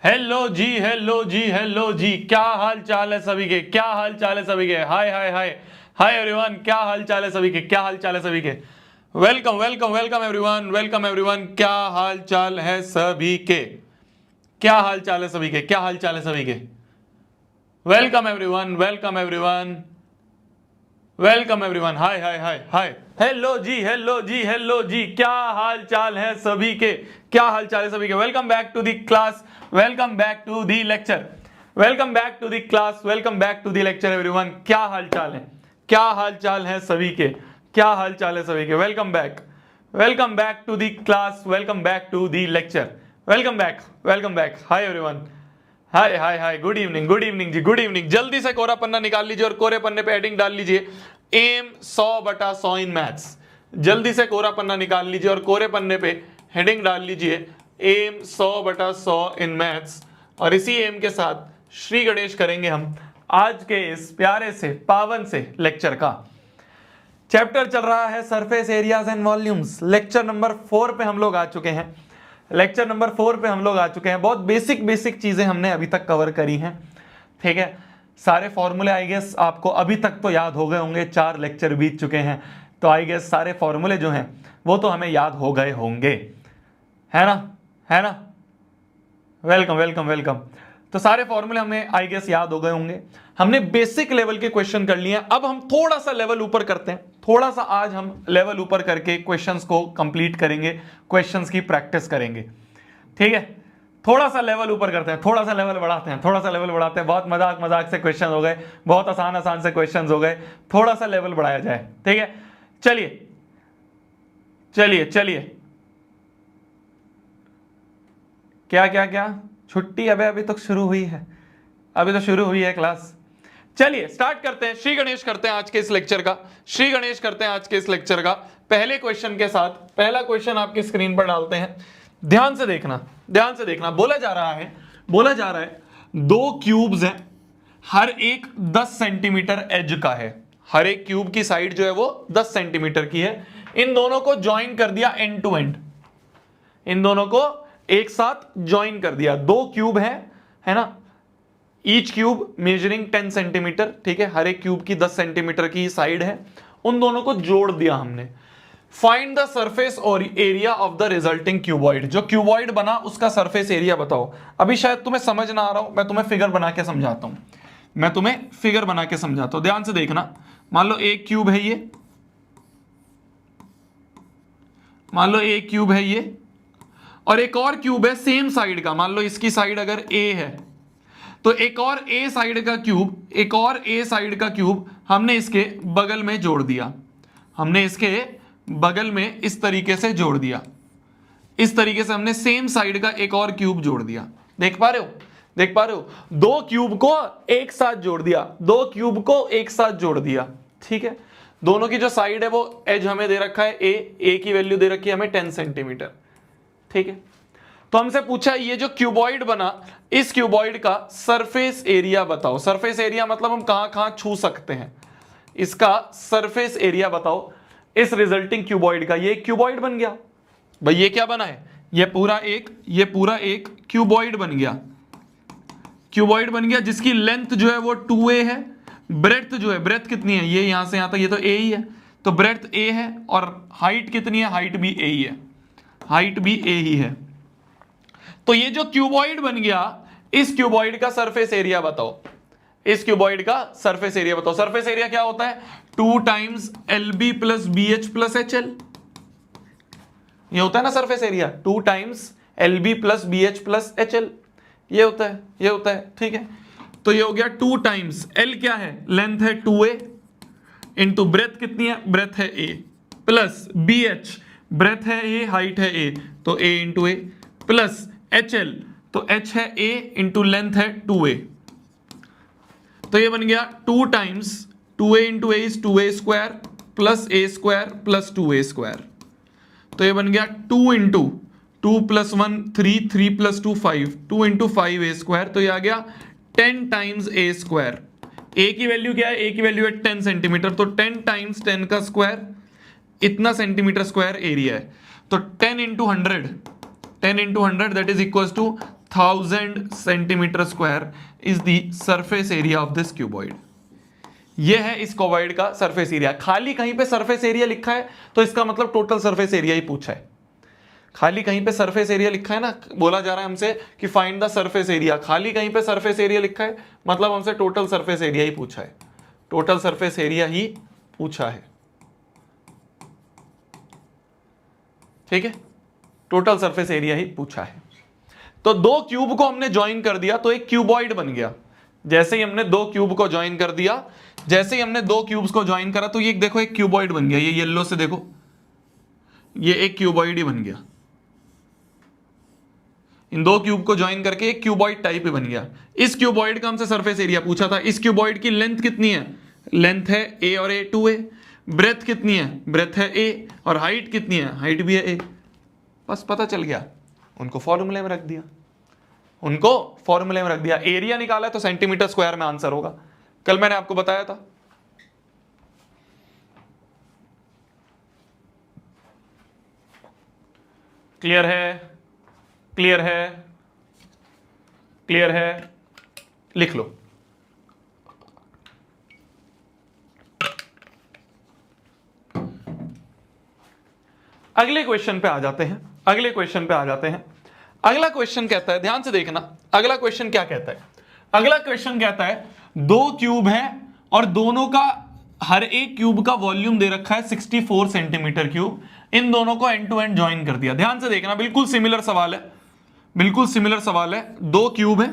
Hello जी hello जी hello जी, क्या हाल चाल है सभी के, क्या हाल चाल है सभी के। हाय हाय हाय हाय एवरीवन, क्या हाल चाल है सभी के, क्या हाल चाल है सभी के। Welcome welcome welcome everyone, welcome everyone. क्या हाल चाल है सभी के, क्या हाल चाल है सभी के, क्या हाल चाल है सभी के। Welcome everyone, welcome everyone, welcome everyone. Hi hi hi hi hello जी हेलो जी हेलो जी, क्या हाल चाल है सभी के, क्या हाल चाल है सभी के। Welcome back to the class, welcome back to the lecture, welcome back to the class, welcome back to the lecture everyone. क्या हाल चाल है, क्या हाल चाल है सभी के, क्या हाल चाल है सभी के। Welcome back, welcome back to the class, welcome back to the lecture, welcome back, welcome back. Hi everyone, hi hi hi, good evening, good evening ji, good evening. जल्दी से कोरा पन्ना निकाल लीजिए और कोरे पन्ने पे हेडिंग डाल लीजिए एम 100/100 इन मैथ्स। जल्दी से कोरा पन्ना निकाल लीजिए और कोरे पन्ने पे हेडिंग डाल लीजिए एम 100/100 इन मैथ्स। और इसी एम के साथ श्री गणेश करेंगे हम आज के इस प्यारे से पावन से लेक्चर का। चैप्टर चल रहा है surface areas and volumes. Lecture number 4 पे हम लोग आ चुके हैं, लेक्चर नंबर 4 पे हम लोग आ चुके हैं। बहुत बेसिक बेसिक चीजें हमने अभी तक कवर करी हैं, ठीक है। सारे फॉर्मूले आई गेस आपको अभी तक तो याद हो गए होंगे, 4 लेक्चर बीत चुके हैं तो आई गेस सारे फॉर्मूले जो हैं वो तो हमें याद हो गए होंगे, है ना, है ना। Welcome welcome welcome. तो सारे फॉर्मूले हमें आई गेस याद हो गए होंगे। हमने बेसिक लेवल के क्वेश्चन कर लिए हैं। अब हम थोड़ा सा लेवल ऊपर करते हैं, थोड़ा सा आज हम लेवल ऊपर करके क्वेश्चंस को कंप्लीट करेंगे, क्वेश्चंस की प्रैक्टिस करेंगे, ठीक है। थोड़ा सा लेवल ऊपर करते हैं, थोड़ा सा लेवल बढ़ाते हैं, थोड़ा सा लेवल बढ़ाते हैं। बहुत मजाक मजाक से क्वेश्चन हो गए, बहुत आसान आसान से क्वेश्चन हो गए, थोड़ा सा लेवल बढ़ाया जाए, ठीक है। चलिए चलिए चलिए, क्या क्या क्या छुट्टी? अभी तो शुरू हुई है, अभी तो शुरू हुई है क्लास। चलिए स्टार्ट करते हैं, श्री गणेश करते हैं आज के इस लेक्चर का, श्री गणेश करते हैं आज के इस लेक्चर का पहले क्वेश्चन के साथ। पहला क्वेश्चन आपकी स्क्रीन पर डालते हैं, ध्यान से देखना, ध्यान से देखना। बोला जा रहा है, बोला जा रहा है 2 क्यूब्स हैं, हर एक 10 सेंटीमीटर एज का है। हर एक क्यूब की साइड जो है वो 10 सेंटीमीटर की है। इन दोनों को ज्वाइन कर दिया एंड टू एंड, इन दोनों को एक साथ ज्वाइन कर दिया। 2 क्यूब है ना, ईच क्यूब मेजरिंग 10 सेंटीमीटर, ठीक है। हर एक क्यूब की 10 सेंटीमीटर की साइड है, उन दोनों को जोड़ दिया हमने। फाइंड द सरफेस और area of the resulting cuboid. जो क्यूबॉइड बना उसका सरफेस एरिया बताओ। अभी शायद तुम्हें समझ ना आ रहा हो, मैं तुम्हें फिगर बना के समझाता हूं, मैं तुम्हें फिगर बना के समझाता हूं, ध्यान से देखना। मान लो एक क्यूब है ये, मान लो एक क्यूब है ये, और एक और क्यूब है सेम साइड का। मान लो इसकी साइड अगर ए है तो एक और ए साइड का क्यूब, एक और ए साइड का क्यूब हमने इसके बगल में जोड़ दिया, हमने इसके बगल में इस तरीके से जोड़ दिया। इस तरीके से हमने सेम साइड का एक और क्यूब जोड़ दिया। देख पा रहे हो, देख पा रहे हो। 2 क्यूब को एक साथ जोड़ दिया, 2 क्यूब को एक साथ जोड़ दिया, ठीक है। दोनों की जो साइड है वो एज हमें दे रखा है ए की वैल्यू दे रखी है हमें 10 सेंटीमीटर, ठीक है। तो हमसे पूछा ये जो क्यूबॉइड बना, इस क्यूबॉइड का सरफेस एरिया बताओ। सरफेस एरिया मतलब हम कहां कहां छू सकते हैं, इसका सरफेस एरिया बताओ इस रिजल्टिंग क्यूबॉइड का। ये क्यूबॉइड बन गया भाई, ये क्या बना है, ये पूरा एक क्यूबॉइड बन गया, क्यूबॉइड बन गया जिसकी लेंथ जो है वो 2a है, ब्रेड्थ जो है, ब्रेड्थ कितनी है, ये यहां से यहां तक ये तो a ही है, तो ब्रेड्थ a है, और हाइट कितनी है, हाइट भी a ही है, हाइट भी a ही है। तो ये जो क्यूबॉइड बन गया, इस क्यूबॉइड का सरफेस एरिया बताओ, इस क्यूबॉइड का सरफेस एरिया बताओ। सरफेस एरिया क्या होता है, 2 times LB plus BH plus HL, ये होता है ना surface area, 2 times LB plus BH plus HL, ये होता है, ये होता है, ठीक है। तो ये हो गया 2 टाइम्स L क्या है, लेंथ है 2a, इंटू ब्रेथ कितनी है, ब्रेथ है a, प्लस BH, ब्रेथ है a, हाइट है a, तो a into a, plus HL, तो H है a इंटू लेंथ है 2a। तो ये बन गया 2 times 2a into a is 2a square plus a square plus 2a square. तो ये बन गया 2 into 2 plus 1 3, 3 plus 2 5, 2 into 5a square. तो ये आ गया 10 टाइम्स a स्क्वायर। a की वैल्यू क्या है, a की वैल्यू है 10 सेंटीमीटर, तो 10 टाइम्स 10 का स्क्वायर, इतना सेंटीमीटर स्क्वायर एरिया है। तो 10 into 100, 10 into 100 that is equal to 1000 centimetre square is the surface area of this cuboid. ये है इस क्यूबॉइड का सरफेस एरिया। खाली कहीं पे सरफेस एरिया लिखा है तो इसका मतलब टोटल सरफेस एरिया ही पूछा है। खाली कहीं पे सरफेस एरिया लिखा है ना, बोला जा रहा है हमसे कि फाइंड द सरफेस एरिया, खाली कहीं पे सरफेस एरिया लिखा है मतलब हमसे टोटल सरफेस एरिया ही पूछा है, टोटल सरफेस एरिया ही पूछा है। ठीक है, टोटल सरफेस एरिया ही पूछा है। तो दो क्यूब को हमने ज्वाइन कर दिया तो एक क्यूबॉइड बन गया। जैसे ही हमने दो क्यूब को ज्वाइन कर दिया, जैसे ही हमने दो क्यूब्स को ज्वाइन करा तो ये देखो एक क्यूबॉइड बन गया। ये येलो से देखो, ये एक क्यूबॉइड ही बन गया। इन दो क्यूब को ज्वाइन करके एक क्यूबॉइड टाइप ही बन गया। इस क्यूबॉइड का हमसे सरफेस एरिया पूछा था। इस क्यूबॉइड की लेंथ कितनी है? लेंथ है a और a 2a। ब्रेथ कितनी है? ब्रेथ है a। और हाइट कितनी है? हाइट भी है a। बस पता चल गया, उनको फॉर्मूले में रख दिया, उनको फॉर्मूले में रख दिया। एरिया निकाला तो सेंटीमीटर स्क्वायर में आंसर होगा। कल मैंने आपको बताया था। क्लियर है? क्लियर है? क्लियर है? लिख लो। अगले क्वेश्चन पे आ जाते हैं। अगले क्वेश्चन पे आ जाते हैं। अगला क्वेश्चन कहता है, ध्यान से देखना, अगला क्वेश्चन क्या कहता है? अगला क्वेश्चन कहता है दो क्यूब है और दोनों का हर एक क्यूब का वॉल्यूम दे रखा है 64 सेंटीमीटर क्यूब। इन दोनों को एंड टू एंड ज्वाइन कर दिया। ध्यान से देखना, बिल्कुल सिमिलर सवाल है, बिल्कुल सिमिलर सवाल है। दो क्यूब है,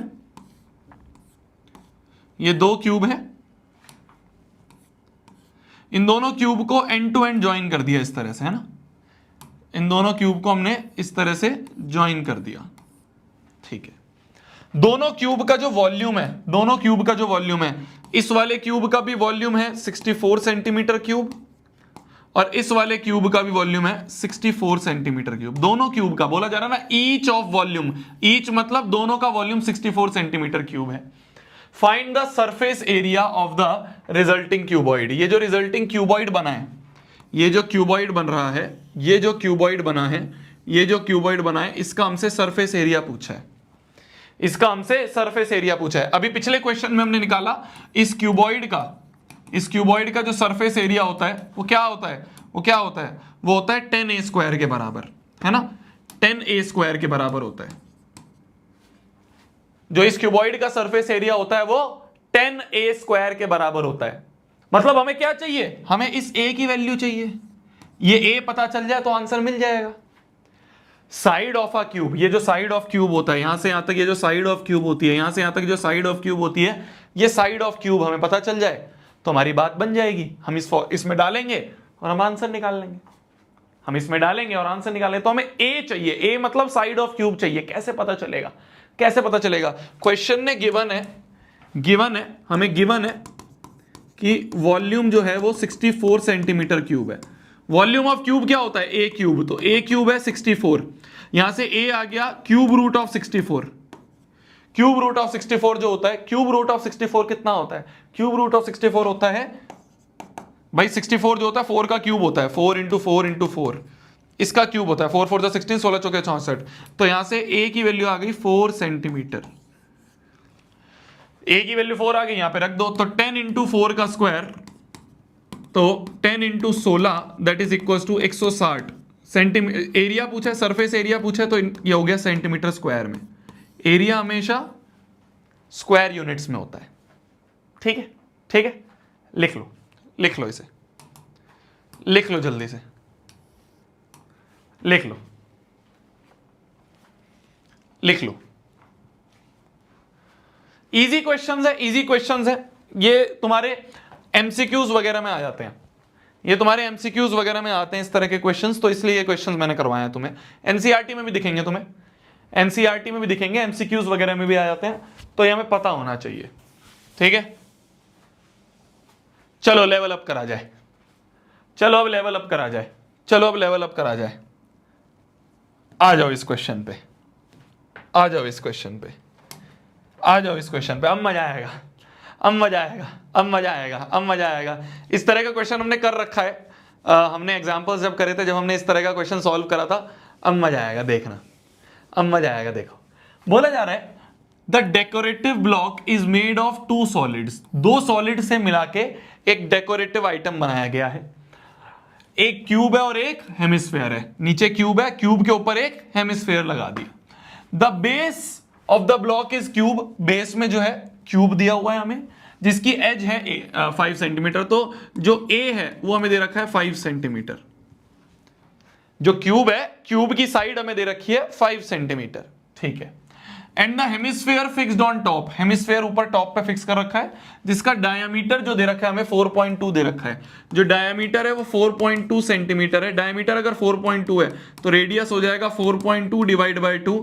ये दो क्यूब है, इन दोनों क्यूब को एंड टू एंड ज्वाइन कर दिया इस तरह से, है ना। इन दोनों क्यूब को हमने इस तरह से ज्वाइन कर दिया। ठीक है, दोनों क्यूब का जो वॉल्यूम है, दोनों क्यूब का जो वॉल्यूम है, इस वाले क्यूब का भी वॉल्यूम है 64 सेंटीमीटर क्यूब और इस वाले क्यूब का भी वॉल्यूम है 64 सेंटीमीटर क्यूब। दोनों क्यूब का बोला जा रहा है ना, ईच ऑफ वॉल्यूम, ईच मतलब दोनों का वॉल्यूम 64 सेंटीमीटर क्यूब है। Find the surface area of the resulting cuboid. ये जो रिजल्टिंग क्यूबॉइड बना है, ये जो क्यूबॉइड बन रहा है, ये जो क्यूबॉइड बना है, ये जो क्यूबॉइड बना है, इसका हमसे सरफेस एरिया पूछा है, इसका हमसे सरफेस एरिया पूछा है। अभी पिछले क्वेश्चन में हमने निकाला इस क्यूबॉइड का, इस क्यूबॉइड का जो सरफेस एरिया होता है वो क्या होता है? वो क्या होता है? वो होता है 10a स्क्वायर के बराबर, है ना। 10a स्क्वायर के बराबर होता है। जो इस क्यूबॉइड का सरफेस एरिया होता है वो 10a स्क्वायर के बराबर होता है। मतलब हमें क्या चाहिए? हमें इस a की वैल्यू चाहिए। ये a पता चल जाए तो आंसर मिल जाएगा। साइड ऑफ अ क्यूब, ये जो साइड ऑफ क्यूब होता है, यहां से यहां तक ये जो साइड ऑफ क्यूब होती है, यहां से यहां तक जो साइड ऑफ क्यूब होती है, ये साइड ऑफ क्यूब हमें पता चल जाए तो हमारी बात बन जाएगी। हम इसमें डालेंगे और हम आंसर निकाल लेंगे। हम इसमें डालेंगे और आंसर निकालेंगे। तो हमें a चाहिए, a मतलब साइड ऑफ क्यूब चाहिए। कैसे पता चलेगा? कैसे पता चलेगा? क्वेश्चन ने गिवन है, हमें गिवन है कि वॉल्यूम जो है वो 64 सेंटीमीटर क्यूब है। वॉल्यूम ऑफ क्यूब क्या होता है? ए क्यूब। तो ए क्यूब है 64, यहां से ए आ गया cube root of 64। Cube root of 64 जो होता है, क्यूब रूट ऑफ 64 कितना होता है? क्यूब रूट ऑफ 64 होता है भाई 64 जो होता है 4 का क्यूब होता है, 4 इंटू 4 इंटू 4 इसका क्यूब होता है। 4 4 16, 16 चौके 64। तो यहां से ए की वैल्यू आ गई 4 सेंटीमीटर। ए की वैल्यू 4 आ गई, यहां पे रख दो। तो 10 इंटू 4 का स्क्वायर, तो 10 into 16 that is equal to 160 centimetre. Area पूछा है, सरफेस एरिया पूछा है, तो ये हो गया सेंटीमीटर स्क्वायर में। एरिया हमेशा स्क्वायर यूनिट्स में होता है। ठीक है, ठीक है, लिख लो, लिख लो, इसे लिख लो, जल्दी से लिख लो, लिख लो। इजी क्वेश्चंस है, इजी क्वेश्चंस है। ये तुम्हारे एमसीक्यूज वगैरह में आ जाते हैं, ये तुम्हारे एमसीक्यूज वगैरह में आते हैं इस तरह के क्वेश्चंस। तो इसलिए ये क्वेश्चंस मैंने करवाए हैं तुम्हें। एनसीईआरटी में भी दिखेंगे तुम्हें, एनसीईआरटी में भी दिखेंगे, एमसीक्यूज वगैरह में भी आ जाते हैं। तो ये हमें पता होना चाहिए। ठीक है, चलो लेवल अप करा जाए, चलो अब लेवल अप करा जाए, चलो अब लेवल अप करा जाए। आ जाओ इस क्वेश्चन पे, आ जाओ इस क्वेश्चन पे, आ जाओ इस क्वेश्चन पे। अब मजा आएगा, अब मजा आएगा, अब मजा आएगा, अब मजा आएगा। इस तरह का क्वेश्चन हमने कर रखा है, हमने एग्जांपल्स जब करे थे, जब हमने इस तरह का क्वेश्चन सॉल्व करा था। अब मजा आएगा, देखना, अब मजा आएगा। देखो बोला जा रहा है the decorative block is made of two solids, दो सॉलिड से मिला के एक डेकोरेटिव आइटम बनाया गया है। एक क्यूब है और एक हेमिस्फेयर है, नीचे क्यूब है, क्यूब के ऊपर एक हेमिस्फेयर लगा दिया। The base of the block is cube, base में जो है क्यूब दिया हुआ है हमें, जिसकी एज है 5 सेंटीमीटर। तो जो ए है वो हमें दे रखा है 5 सेंटीमीटर, जो क्यूब है क्यूब की साइड हमें दे रखी है 5 सेंटीमीटर, ठीक है। And the hemisphere fixed on top, hemisphere ऊपर टॉप पे फिक्स कर रखा है, जिसका डायमीटर जो दे रखा है हमें 4.2 दे रखा है। जो डायमीटर है वो 4.2 सेंटीमीटर है। डायमीटर अगर 4.2 है तो रेडियस हो जाएगा 4.2 डिवाइड बाय 2,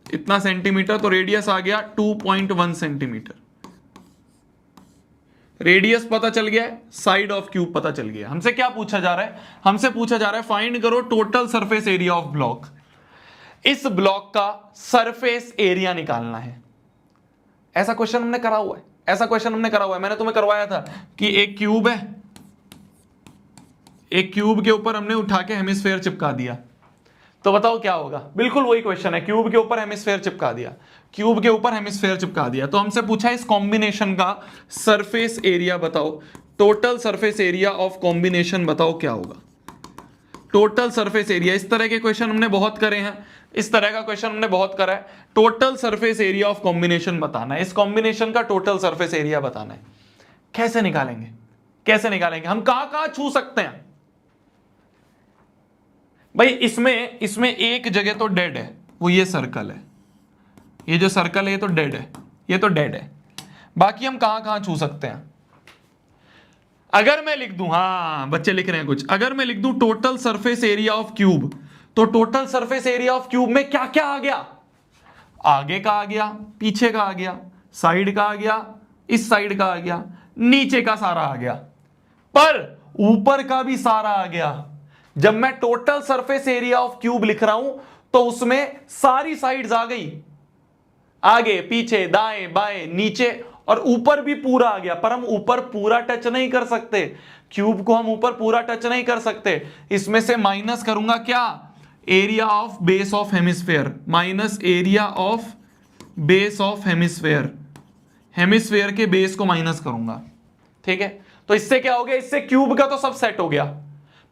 इतना सेंटीमीटर, तो रेडियस आ गया 2.1 सेंटीमीटर। रेडियस पता चल गया है, साइड ऑफ क्यूब पता चल गया। हमसे क्या पूछा जा रहा है, हमसे पूछा जा रहा है फाइंड करो total surface area of block. इस ब्लॉक का सरफेस एरिया निकालना है। ऐसा क्वेश्चन हमने करा हुआ है, ऐसा क्वेश्चन हमने करा हुआ है, मैंने तुम्हें करवाया था कि एक क्यूब है, एक क्यूब के ऊपर हमने उठा के हेमिस्फेयर चिपका दिया, तो बताओ क्या होगा। बिल्कुल वही क्वेश्चन है, क्यूब के ऊपर हेमिस्फेयर चिपका दिया, क्यूब के ऊपर हेमिस्फेयर चिपका दिया, तो हमसे पूछा इस कॉम्बिनेशन का सरफेस एरिया बताओ, total surface area of combination बताओ क्या होगा। टोटल सरफेस एरिया, इस तरह के क्वेश्चन हमने बहुत करे हैं, इस तरह का क्वेश्चन हमने बहुत करा है। Total surface area of combination बताना है, इस कॉम्बिनेशन का टोटल सरफेस एरिया बताना है। कैसे निकालेंगे, कैसे निकालेंगे, हम कहां कहां छू सकते हैं भाई। इसमें एक जगह तो डेड है, वो ये सर्कल है, ये जो सर्कल है ये तो डेड है, ये तो डेड है। बाकी हम कहां कहां छू सकते हैं। अगर मैं लिख दूं, हाँ बच्चे लिख रहे हैं कुछ, अगर मैं लिख दूं total surface area of cube, तो total surface area of cube में क्या क्या आ गया, आगे का आ गया, पीछे का आ गया, साइड का आ गया, इस साइड का आ गया, नीचे का सारा आ गया, पर ऊपर का भी सारा आ गया। जब मैं total surface area of cube लिख रहा हूं तो उसमें सारी साइड्स आ गई, आगे पीछे दाएं बाएं नीचे, और ऊपर भी पूरा आ गया। पर हम ऊपर पूरा टच नहीं कर सकते, क्यूब को हम ऊपर पूरा टच नहीं कर सकते। इसमें से माइनस करूंगा क्या, area of base of hemisphere, minus area of base of hemisphere, hemisphere के बेस को माइनस करूंगा, ठीक है। तो इससे क्या हो गया, इससे क्यूब का तो सब सेट हो गया,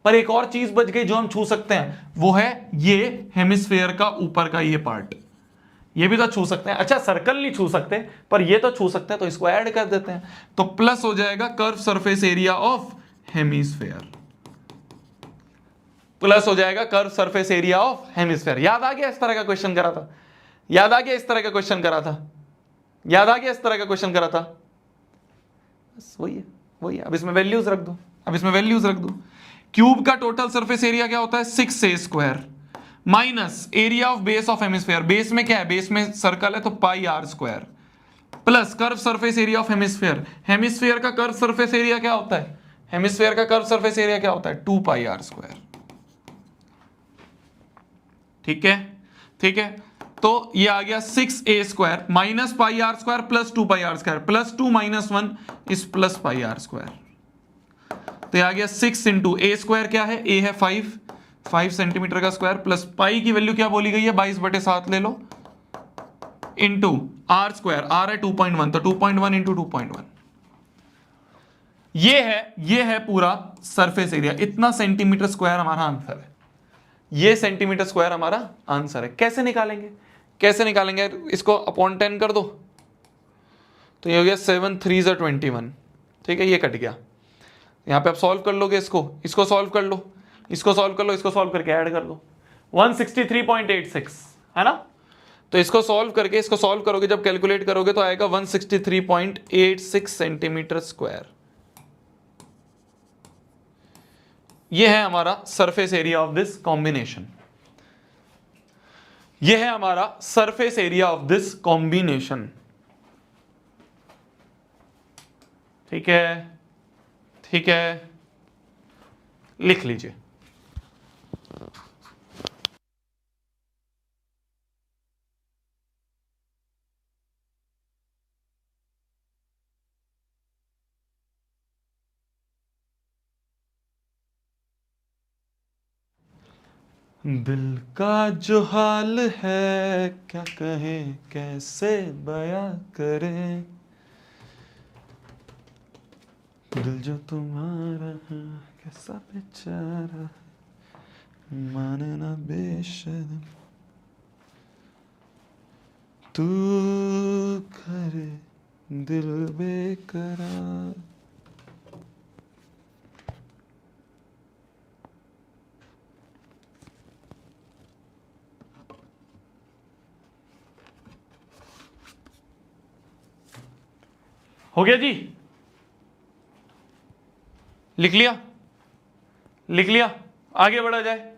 पर एक और चीज बच गई जो हम छू सकते हैं, वो है ये हेमिस्फेयर का ऊपर का ये पार्ट, ये भी तो छू सकते हैं। अच्छा सर्कल नहीं छू सकते, पर ये तो छू सकते हैं, तो इसको ऐड कर देते हैं, तो प्लस हो जाएगा curve surface area of hemisphere, plus हो जाएगा curve surface area of hemisphere. याद आ गया इस तरह का क्वेश्चन करा था, याद आ गया इस तरह का क्वेश्चन करा था, याद आ गया इस तरह का क्वेश्चन करा था, बस वही है, वही है। अब इसमें वैल्यूज रख दो, अब इसमें वैल्यूज रख दो। क्यूब का टोटल सरफेस एरिया क्या होता है, 6a square, minus area of base of hemisphere, base में क्या है, बेस में सर्कल है तो pi are square, plus curve surface area of hemisphere, hemisphere का कर्व सरफेस एरिया क्या होता है, हेमिस्फेयर का कर्व सरफेस एरिया क्या होता है, 2 पाई आर स्क्वायर, ठीक है, ठीक है। तो ये आ गया 6a square minus pi are square plus 2 pi are square, plus 2 minus 1 इस प्लस पाई आर स्क्वायर, तो ये आ गया 6 इंटू ए स्क्वायर क्या है, ए है 5 सेंटीमीटर का स्क्वायर, प्लस पाई की वैल्यू क्या बोली गई है 22/7 ले लो, इंटू आर स्क्वायर, आर है 2.1, तो 2.1 इंटू 2.1, ये है पूरा सरफेस एरिया। इतना सेंटीमीटर स्क्वायर हमारा आंसर है, ये सेंटीमीटर स्क्वायर हमारा आंसर है। कैसे निकालेंगे, कैसे निकालेंगे, इसको अपॉन 10 कर दो, तो ये हो गया 7 3 21, ठीक है, ये कट गया। यहां पे आप सॉल्व कर लोगे, इसको सॉल्व कर लो, इसको सॉल्व कर लो, इसको सॉल्व करके ऐड कर दो, 163.86 है ना। तो इसको सॉल्व करके, इसको सॉल्व करोगे जब कैलकुलेट करोगे तो आएगा 163.86 सेंटीमीटर स्क्वायर। ये है हमारा surface area of this combination, ये है हमारा surface area of this combination, ठीक है, ठीक है, लिख लीजिए। दिल का जो हाल है क्या कहें कैसे बयां करें, दिल जो तुम्हारा है कैसा बेचारा मानना बेशर्म, तू करे दिल बेकरार। हो गया जी, लिख लिया, लिख लिया। आगे बढ़ा जाए,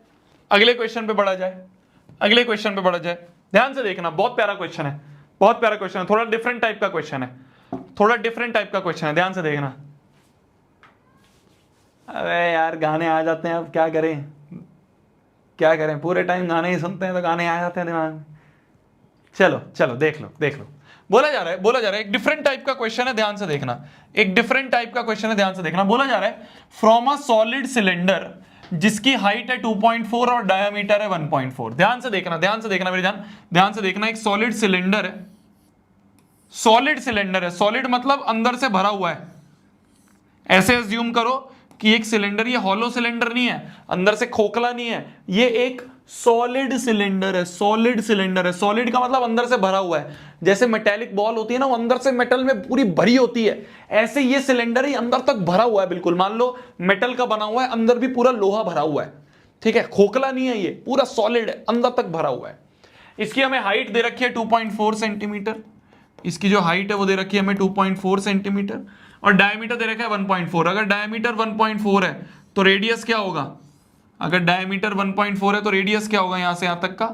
अगले क्वेश्चन पे बढ़ा जाए, अगले क्वेश्चन पे बढ़ा जाए। ध्यान से देखना, बहुत प्यारा क्वेश्चन है, बहुत प्यारा क्वेश्चन है, थोड़ा डिफरेंट टाइप का क्वेश्चन है, थोड़ा डिफरेंट टाइप का क्वेश्चन है, ध्यान से देखना। अबे यार गाने आ जाते हैं, अब क्या करें, क्या करें, पूरे टाइम गाने ही सुनते हैं तो गाने आ जाते हैं दिमाग में। चलो चलो देख लो, देख लो। बोला जा रहा है, बोला जा रहा है, एक डिफरेंट टाइप का क्वेश्चन है, ध्यान से देखना। एक डिफरेंट टाइप का क्वेश्चन है, ध्यान से देखना। बोला जा रहा है फ्रॉम अ सॉलिड सिलेंडर जिसकी हाइट है 2.4 और डायमीटर है 1.4। ध्यान से देखना, ध्यान से देखना मेरी जान, ध्यान से देखना। एक सॉलिड सिलेंडर है, सॉलिड सिलेंडर है, सॉलिड मतलब अंदर से भरा हुआ है। ऐसे अज्यूम करो कि एक सिलेंडर, ये हॉलो सिलेंडर नहीं है, अंदर से खोखला नहीं है, ये एक सॉलिड सिलेंडर है, सॉलिड सिलेंडर है। सॉलिड का मतलब अंदर से भरा हुआ है। जैसे मेटेलिक बॉल होती है ना, वो अंदर से मेटल में पूरी भरी होती है, ऐसे ये सिलेंडर ही अंदर तक भरा हुआ है बिल्कुल। मान लो मेटल का बना हुआ है, अंदर भी पूरा लोहा भरा हुआ है, ठीक है, खोखला नहीं है, ये पूरा सॉलिड है, अंदर तक भरा हुआ है। इसकी हमें हाइट दे रखी है 2.4 सेंटीमीटर, इसकी जो हाइट है वो दे रखी है हमें 2.4 सेंटीमीटर, और डायमीटर दे रखा है 1.4। अगर डायमीटर 1.4 है तो रेडियस क्या होगा, अगर डायमीटर 1.4 है तो रेडियस क्या होगा, यहां से यहां तक का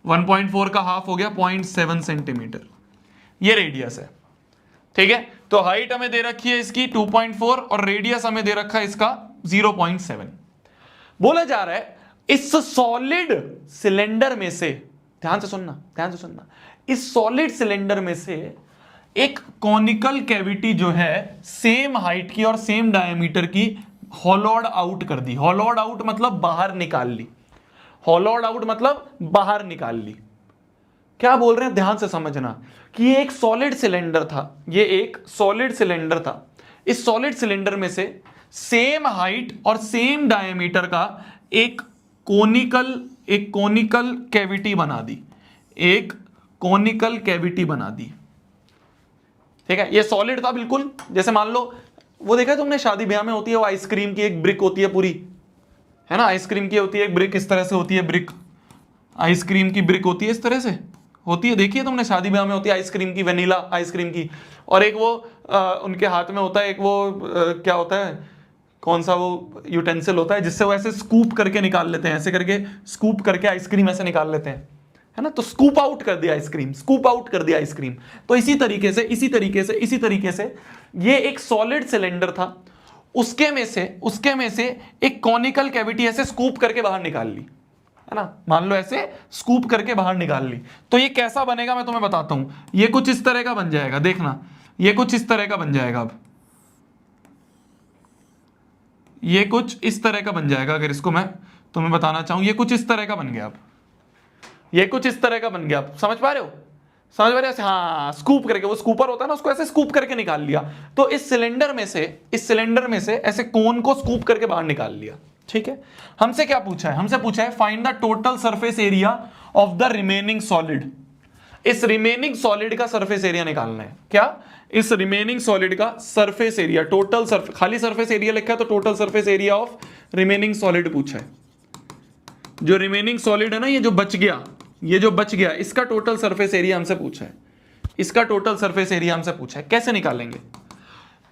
1.4 का हाफ हो गया 0.7 सेंटीमीटर, ये रेडियस है, ठीक है। तो हाइट हमें दे रखी है इसकी 2.4 और रेडियस हमें दे रखा है इसका 0.7। बोला जा रहा है इस सॉलिड सिलेंडर में से, ध्यान से सुनना, ध्यान से सुनना, इस सॉलिड सिलेंडर में से एक कॉनिकल कैविटी जो है सेम हाइट की और सेम डायमीटर की हॉलोड आउट कर दी। हॉलोड आउट मतलब बाहर निकाल ली, हॉलोड आउट मतलब बाहर निकाल ली। क्या बोल रहे हैं, ध्यान से समझना कि ये एक सॉलिड सिलेंडर था, ये एक सॉलिड सिलेंडर था। इस सॉलिड सिलेंडर में से सेम हाइट और सेम डायमीटर का एक कोनिकल कैविटी बना दी, एक कोनिकल कैविटी बना दी, ठीक है। ये सॉलिड था बिल्कुल, जैसे मान लो वो देखा तुमने शादी ब्याह में होती है वो आइसक्रीम की एक ब्रिक होती है पूरी, है ना, आइसक्रीम की होती है एक ब्रिक, इस तरह से होती है ब्रिक, आइसक्रीम की ब्रिक होती है इस तरह से होती है, देखिए तुमने शादी ब्याह में होती है आइसक्रीम की, वेनिला आइसक्रीम की। और एक वो उनके हाथ में होता है एक वो क्या होता है, कौन सा वो यूटेंसिल होता है जिससे वो ऐसे स्कूप करके निकाल लेते हैं, ऐसे करके स्कूप करके आइसक्रीम ऐसे निकाल लेते हैं, है ना। तो स्कूप आउट कर दिया आइसक्रीम, स्कूप आउट कर दिया आइसक्रीम। तो इसी तरीके से ये एक सॉलिड सिलेंडर था, उसके में से एक कॉनिकल कैविटी ऐसे स्कूप करके बाहर निकाल ली, है ना, मान लो ऐसे स्कूप करके बाहर निकाल ली। तो ये कैसा बनेगा मैं तुम्हें बताता हूं, ये कुछ इस तरह का बन जाएगा, देखना ये कुछ इस तरह का बन जाएगा। अब ये कुछ इस तरह का बन जाएगा, अगर इसको मैं तुम्हें बताना चाहूं, ये कुछ इस तरह का बन गया। अब ये कुछ इस तरह का बन गया, आप समझ पा रहे हो, समझ पा रहे हो, हाँ, स्कूप करके, वो स्कूपर होता है ना, उसको ऐसे स्कूप करके निकाल लिया। तो इस सिलेंडर में से ऐसे कोन को स्कूप करके बाहर निकाल लिया, ठीक है। हमसे क्या पूछा है, हमसे पूछा है find the total surface area of the remaining solid. इस रिमेनिंग सॉलिड का सरफेस एरिया निकालना है। क्या, इस रिमेनिंग सॉलिड का सरफेस एरिया, टोटल सरफेस, खाली सरफेस एरिया लिखा है तो total surface area of remaining solid पूछा है। जो रिमेनिंग सॉलिड है ना, ये जो बच गया, इसका टोटल सरफेस एरिया हमसे पूछा है, इसका टोटल सरफेस एरिया हमसे पूछा है। कैसे निकालेंगे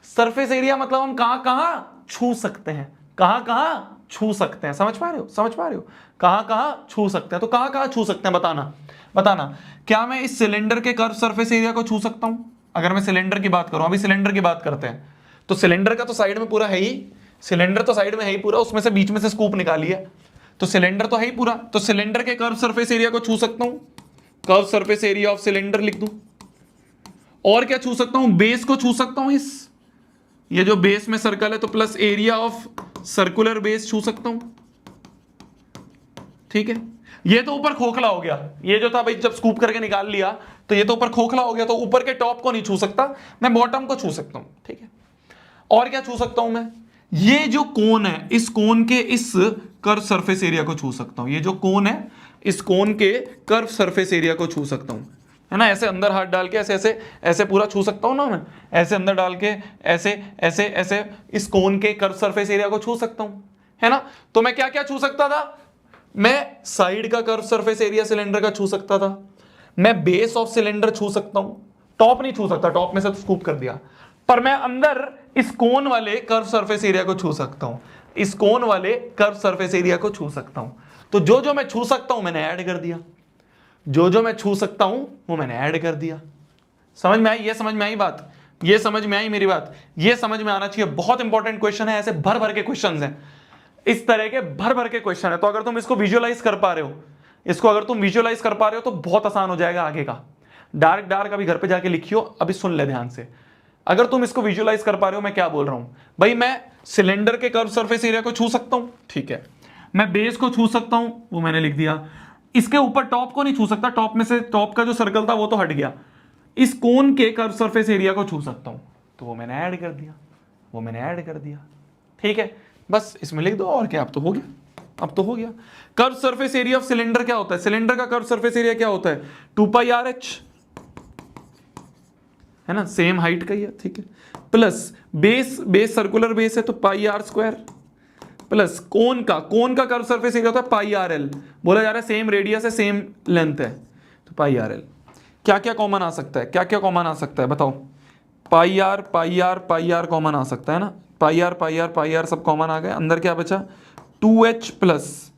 सरफेस एरिया, मतलब हम कहां कहां छू सकते हैं, कहां कहां छू सकते हैं, समझ पा रहे हो, समझ पा रहे हो, कहां कहां छू सकते हैं। तो कहां कहां छू सकते हैं, बताना। क्या मैं इस सिलेंडर के कर्व सरफेस एरिया को छू सकता हूं, अगर मैं सिलेंडर की बात करूं, अभी सिलेंडर की बात करते हैं, तो सिलेंडर का तो साइड में पूरा है ही, सिलेंडर तो साइड में है ही पूरा, उसमें से बीच में से स्कूप निकाली है, तो सिलेंडर तो है ही पूरा, तो सिलेंडर के कर्व सरफेस एरिया को छू सकता हूं, curve surface area of cylinder लिख दूं। और क्या छू सकता हूं, बेस को छू सकता हूं, इस ये जो बेस में सर्कल है तो plus area of circular base छू सकता हूं, ठीक है। ये तो ऊपर खोखला हो गया, ये जो था भाई जब स्कूप करके निकाल लिया तो ये तो ऊपर खोखला हो गया, तो ऊपर के टॉप को नहीं छू सकता, मैं बॉटम को छू सकता हूं, ठीक है। और क्या छू सकता हूं मैं, ये जो कोन है इस कोन के इस कर्व सरफेस एरिया को छू सकता हूं, ये जो कोन है इस कोन के कर्व सरफेस एरिया को छू सकता हूं, है ना। ऐसे अंदर हाथ डाल के ऐसे ऐसे ऐसे पूरा छू सकता हूं ना मैं, ऐसे अंदर डाल के ऐसे ऐसे ऐसे इस कोन के कर्व सरफेस एरिया को छू सकता हूं, है ना। तो मैं क्या क्या छू सकता था, मैं साइड का कर्व सरफेस एरिया सिलेंडर का छू सकता था, मैं बेस ऑफ सिलेंडर छू सकता हूं, टॉप नहीं छू सकता, टॉप में से तो स्कूप कर दिया, पर मैं अंदर इस कोन वाले कर्व सरफेस एरिया को छू सकता हूं, इस कोन वाले कर्व सरफेस एरिया को छू सकता हूं। तो जो जो मैं छू सकता हूं मैंने ऐड कर दिया, जो जो मैं छू सकता हूं वो मैंने ऐड कर दिया। समझ में आई, ये समझ में आई बात, ये समझ में आई मेरी बात, ये समझ में आना चाहिए। बहुत इंपॉर्टेंट क्वेश्चन है, ऐसे भर भर के क्वेश्चन हैं, इस तरह के भर भर के क्वेश्चन है। तो अगर तुम इसको विजुअलाइज कर पा रहे हो, इसको अगर तुम विजुअलाइज कर पा रहे हो तो बहुत आसान हो जाएगा आगे का। डार्क डार्क अभी घर पे जाके लिखियो, अभी सुन ले ध्यान से। अगर तुम इसको विजुअलाइज कर पा रहे हो मैं क्या बोल रहा हूं, भाई मैं सिलेंडर के कर्व सरफेस एरिया को छू सकता हूं, ठीक है, मैं बेस को छू सकता हूं, वो मैंने लिख दिया, इसके ऊपर टॉप को नहीं छू सकता, टॉप में से टॉप का जो सर्कल था वो तो हट गया, इस कोन के कर्व सरफेस एरिया को छू सकता हूं, तो वो मैंने ऐड कर दिया, वो मैंने ऐड कर दिया, ठीक है। बस इसमें लिख दो, और क्या, अब तो हो गया, अब तो हो गया। Curve surface area of cylinder क्या होता है, सिलेंडर का कर्व सरफेस एरिया क्या होता है, 2πRH, है ना, सेम हाइट का ही है, ठीक है, प्लस बेस सर्कुलर बेस है तो πr² प्लस कोन का कर्व सरफेस एरिया होता है πRL, बोला जा रहा है सेम रेडियस है सेम लेंथ है तो πRL। क्या क्या कॉमन आ सकता है, क्या क्या कॉमन आ सकता है बताओ, πr कॉमन आ सकता है ना, πr सब कॉमन आ गए, अंदर क्या बचा 2h प्लस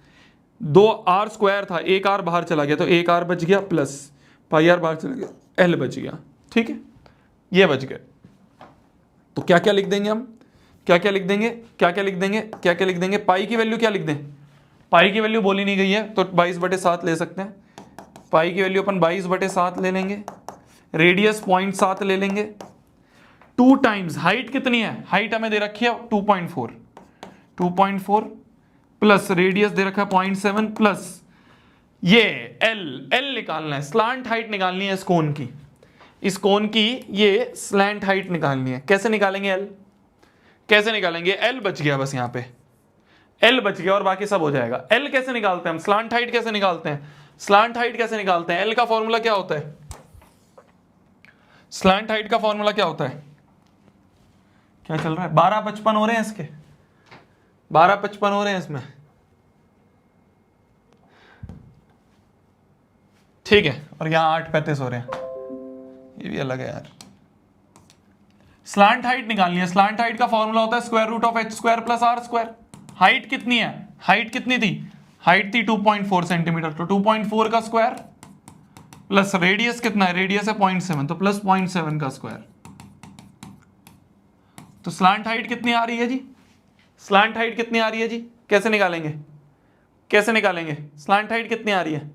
2r² था, एक r बाहर चला गया तो एक r बच गया, प्लस πr बाहर चला गया, l बच गया, ठीक है, ये बच गए। तो क्या क्या लिख देंगे हम, क्या क्या लिख देंगे, क्या क्या लिख देंगे, क्या क्या लिख देंगे, पाई की वैल्यू क्या लिख दें, पाई की वैल्यू बोली नहीं गई है तो 22/7 ले सकते हैं, पाई की वैल्यू अपन 22/7 ले लेंगे, रेडियस 0.7 ले लेंगे, 2 टाइम्स हाइट कितनी है, हाइट हमें दे रखी है 2.4 प्लस रेडियस दे रखा है 0.7 प्लस ये एल निकालना है, स्लांट हाइट निकालनी है इस कोन की, इस कोन की ये स्लैंट हाइट निकालनी है। कैसे निकालेंगे एल, कैसे निकालेंगे, एल बच गया, बस यहां पे एल बच गया और बाकी सब हो जाएगा। एल कैसे निकालते हैं हम, स्लांट हाइट कैसे निकालते हैं, स्लांट हाइट कैसे निकालते हैं, एल का फॉर्मूला क्या होता है, स्लैंट हाइट का फॉर्मूला क्या होता है, क्या चल रहा है, 1255 हो रहे हैं इसके, 1255 हो रहे हैं इसमें, ठीक है, और यहां 835 हो रहे हैं, ये भी अलग है यार। स्लैंट हाइट निकालनी है, स्लैंट हाइट का फॉर्मूला होता है √h² + r²। हाइट कितनी है, हाइट कितनी थी, हाइट थी 2.4 सेंटीमीटर, तो 2.4 का स्क्वायर प्लस रेडियस कितना है, रेडियस है 0.7 तो प्लस 0.7 का स्क्वायर। तो स्लैंट हाइट कितनी आ रही है जी, स्लैंट हाइट कितनी आ रही है जी, कैसे निकालेंगे, कैसे निकालेंगे, स्लैंट हाइट कितनी आ रही है,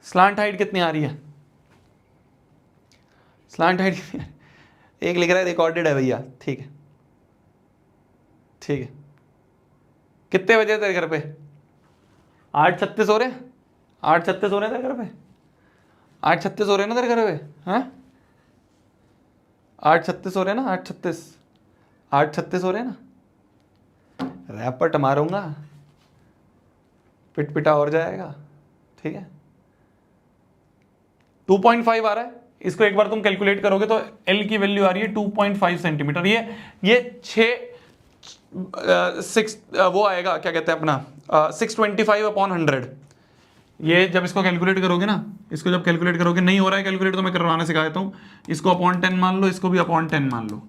स्लैंट हाइट कितनी आ रही है, स्लैंट हाइट एक लिख रहा है रिकॉर्डेड है भैया, ठीक है, ठीक है, कितने बजे तेरे घर पे, 8:36 हो रहे हैं, 8:36 हो रहे हैं तेरे घर पे, 8:36 हो रहे हैं ना तेरे घर पे, हैं 8:36 हो रहे हैं ना, 8:36 हो रहे हैं ना, रैपट मारूंगा, पिटा और जाएगा, ठीक है। 2.5 आ रहा है, इसको एक बार तुम कैलकुलेट करोगे तो L की वैल्यू आ रही है 2.5 सेंटीमीटर, ये 6 वो आएगा, क्या कहते हैं अपना 625/100। ये जब इसको कैलकुलेट करोगे ना, इसको जब कैलकुलेट करोगे, नहीं हो रहा है कैलकुलेट तो मैं करवाना सिखा देता हूँ, इसको अपॉन 10 मान लो, इसको भी अपॉन 10 मान लो,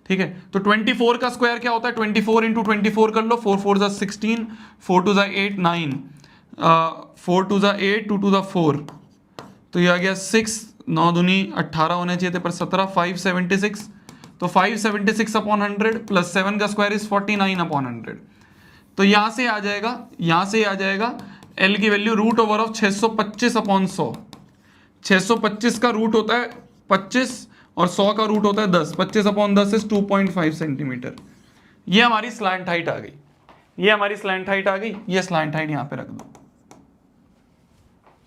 ठीक है। तो 24 का स्क्वायर क्या होता है, 24 × 24 कर लो, 4 4 = 16, 4 2 = 8 9, 4 2 = 8, 2 2 = 4, तो ये आ गया 6, 9 दूनी 18 होने चाहिए थे पर 17, 576, तो 576/100 प्लस 7 का स्क्वायर इज 49/100। तो यहां से आ जाएगा, यहां से आ जाएगा L की वैल्यू √ओवर 625/100। 625 का रूट होता है 25 और 100 का रूट होता है 10, 25/10 इज 2.5 सेंटीमीटर। ये हमारी स्लैंट हाइट आ गई, ये हमारी स्लैंट हाइट आ गई, ये स्लैंट हाइट यहां पे रख दो,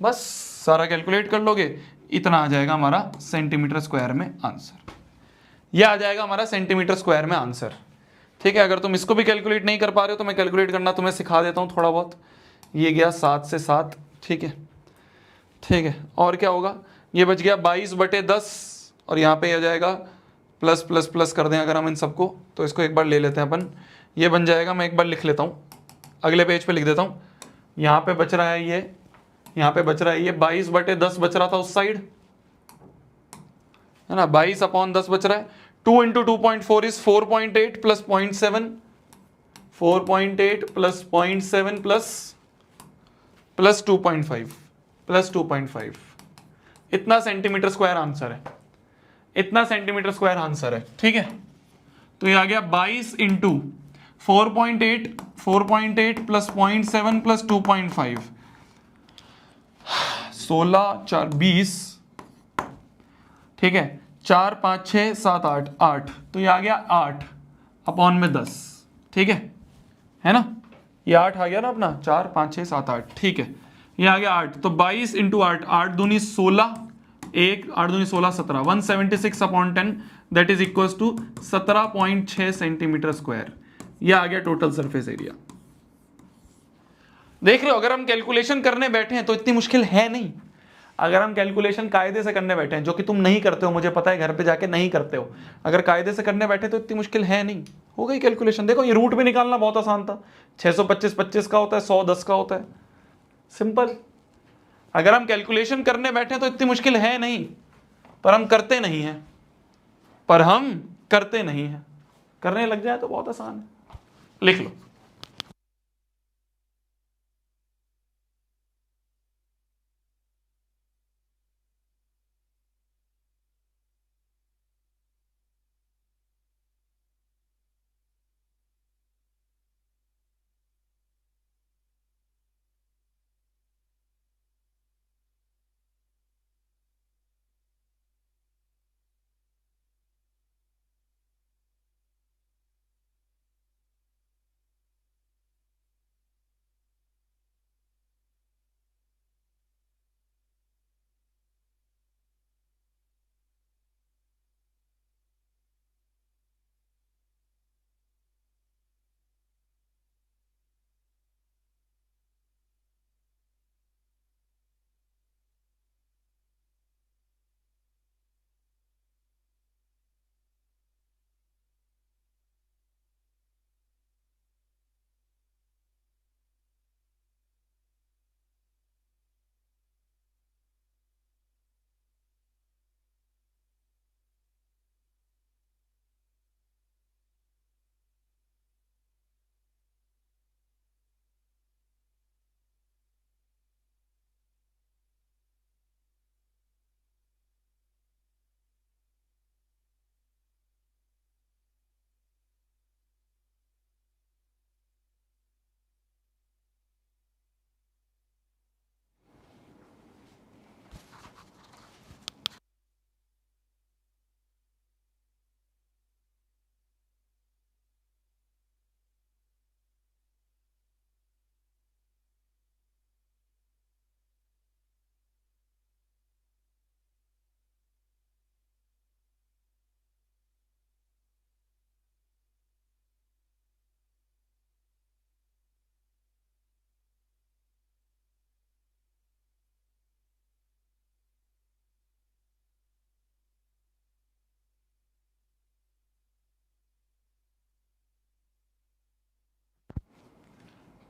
बस सारा कैलकुलेट कर लोगे, इतना आ जाएगा हमारा सेंटीमीटर स्क्वायर में आंसर। यह आ जाएगा हमारा सेंटीमीटर स्क्वायर में आंसर। ठीक है, अगर तुम इसको भी कैलकुलेट नहीं कर पा रहे हो तो मैं कैलकुलेट करना तुम्हें सिखा देता हूँ थोड़ा बहुत। ये गया 7 से 7, ठीक है, ठीक है, और क्या होगा, ये बच गया 22/10 और यहाँ पे आ जाएगा प्लस प्लस प्लस कर दें अगर हम इन सबको, तो इसको एक बार ले लेते हैं अपन। ये बन जाएगा, मैं एक बार लिख लेता हूँ, अगले पेज पे लिख देता हूँ। यहाँ पे बच रहा है ये, यहाँ पे बच रहा है ये 22/10 बच रहा था उस साइड, है ना, 22/10 बच रहा है। 2 × 2.4 is 4.8 plus 0.7, 4.8 plus 0.7 plus 2.5 plus 2.5, इतना सेंटीमीटर स्क्वायर आंसर है, इतना सेंटीमीटर स्क्वायर आंसर है। ठीक है, तो ये आ गया 22 × 4.8 प्लस 0.7 प्लस 2.5, 16 4 20, ठीक है, 4 5 6 7 8 8, तो ये आ गया 8/10। ठीक है ना, ये 8 आ गया ना अपना, 4 5 6 7 8, ठीक है, ये आ गया 8, तो 22 × 8, 8 दूनी 16, 8 दूनी 16 17, 176/10 that is equal to 17.6 centimetre square. ये आ गया टोटल सरफेस एरिया। देख रहे हो, अगर हम कैलकुलेशन करने बैठे हैं तो इतनी मुश्किल है नहीं। अगर हम कैलकुलेशन कायदे से करने बैठे हैं, जो कि तुम नहीं करते हो, मुझे पता है घर पे जाके नहीं करते हो, अगर कायदे से करने बैठे तो इतनी मुश्किल है नहीं, हो गई कैलकुलेशन। देखो ये रूट भी निकालना बहुत आसान था, 625 25 का होता है, 100 10 का होता है, सिंपल। अगर हम कैलकुलेशन करने बैठे तो इतनी मुश्किल है नहीं, पर हम करते नहीं हैं, पर हम करते नहीं हैं, करने लग जाए तो बहुत आसान है। लिख लो,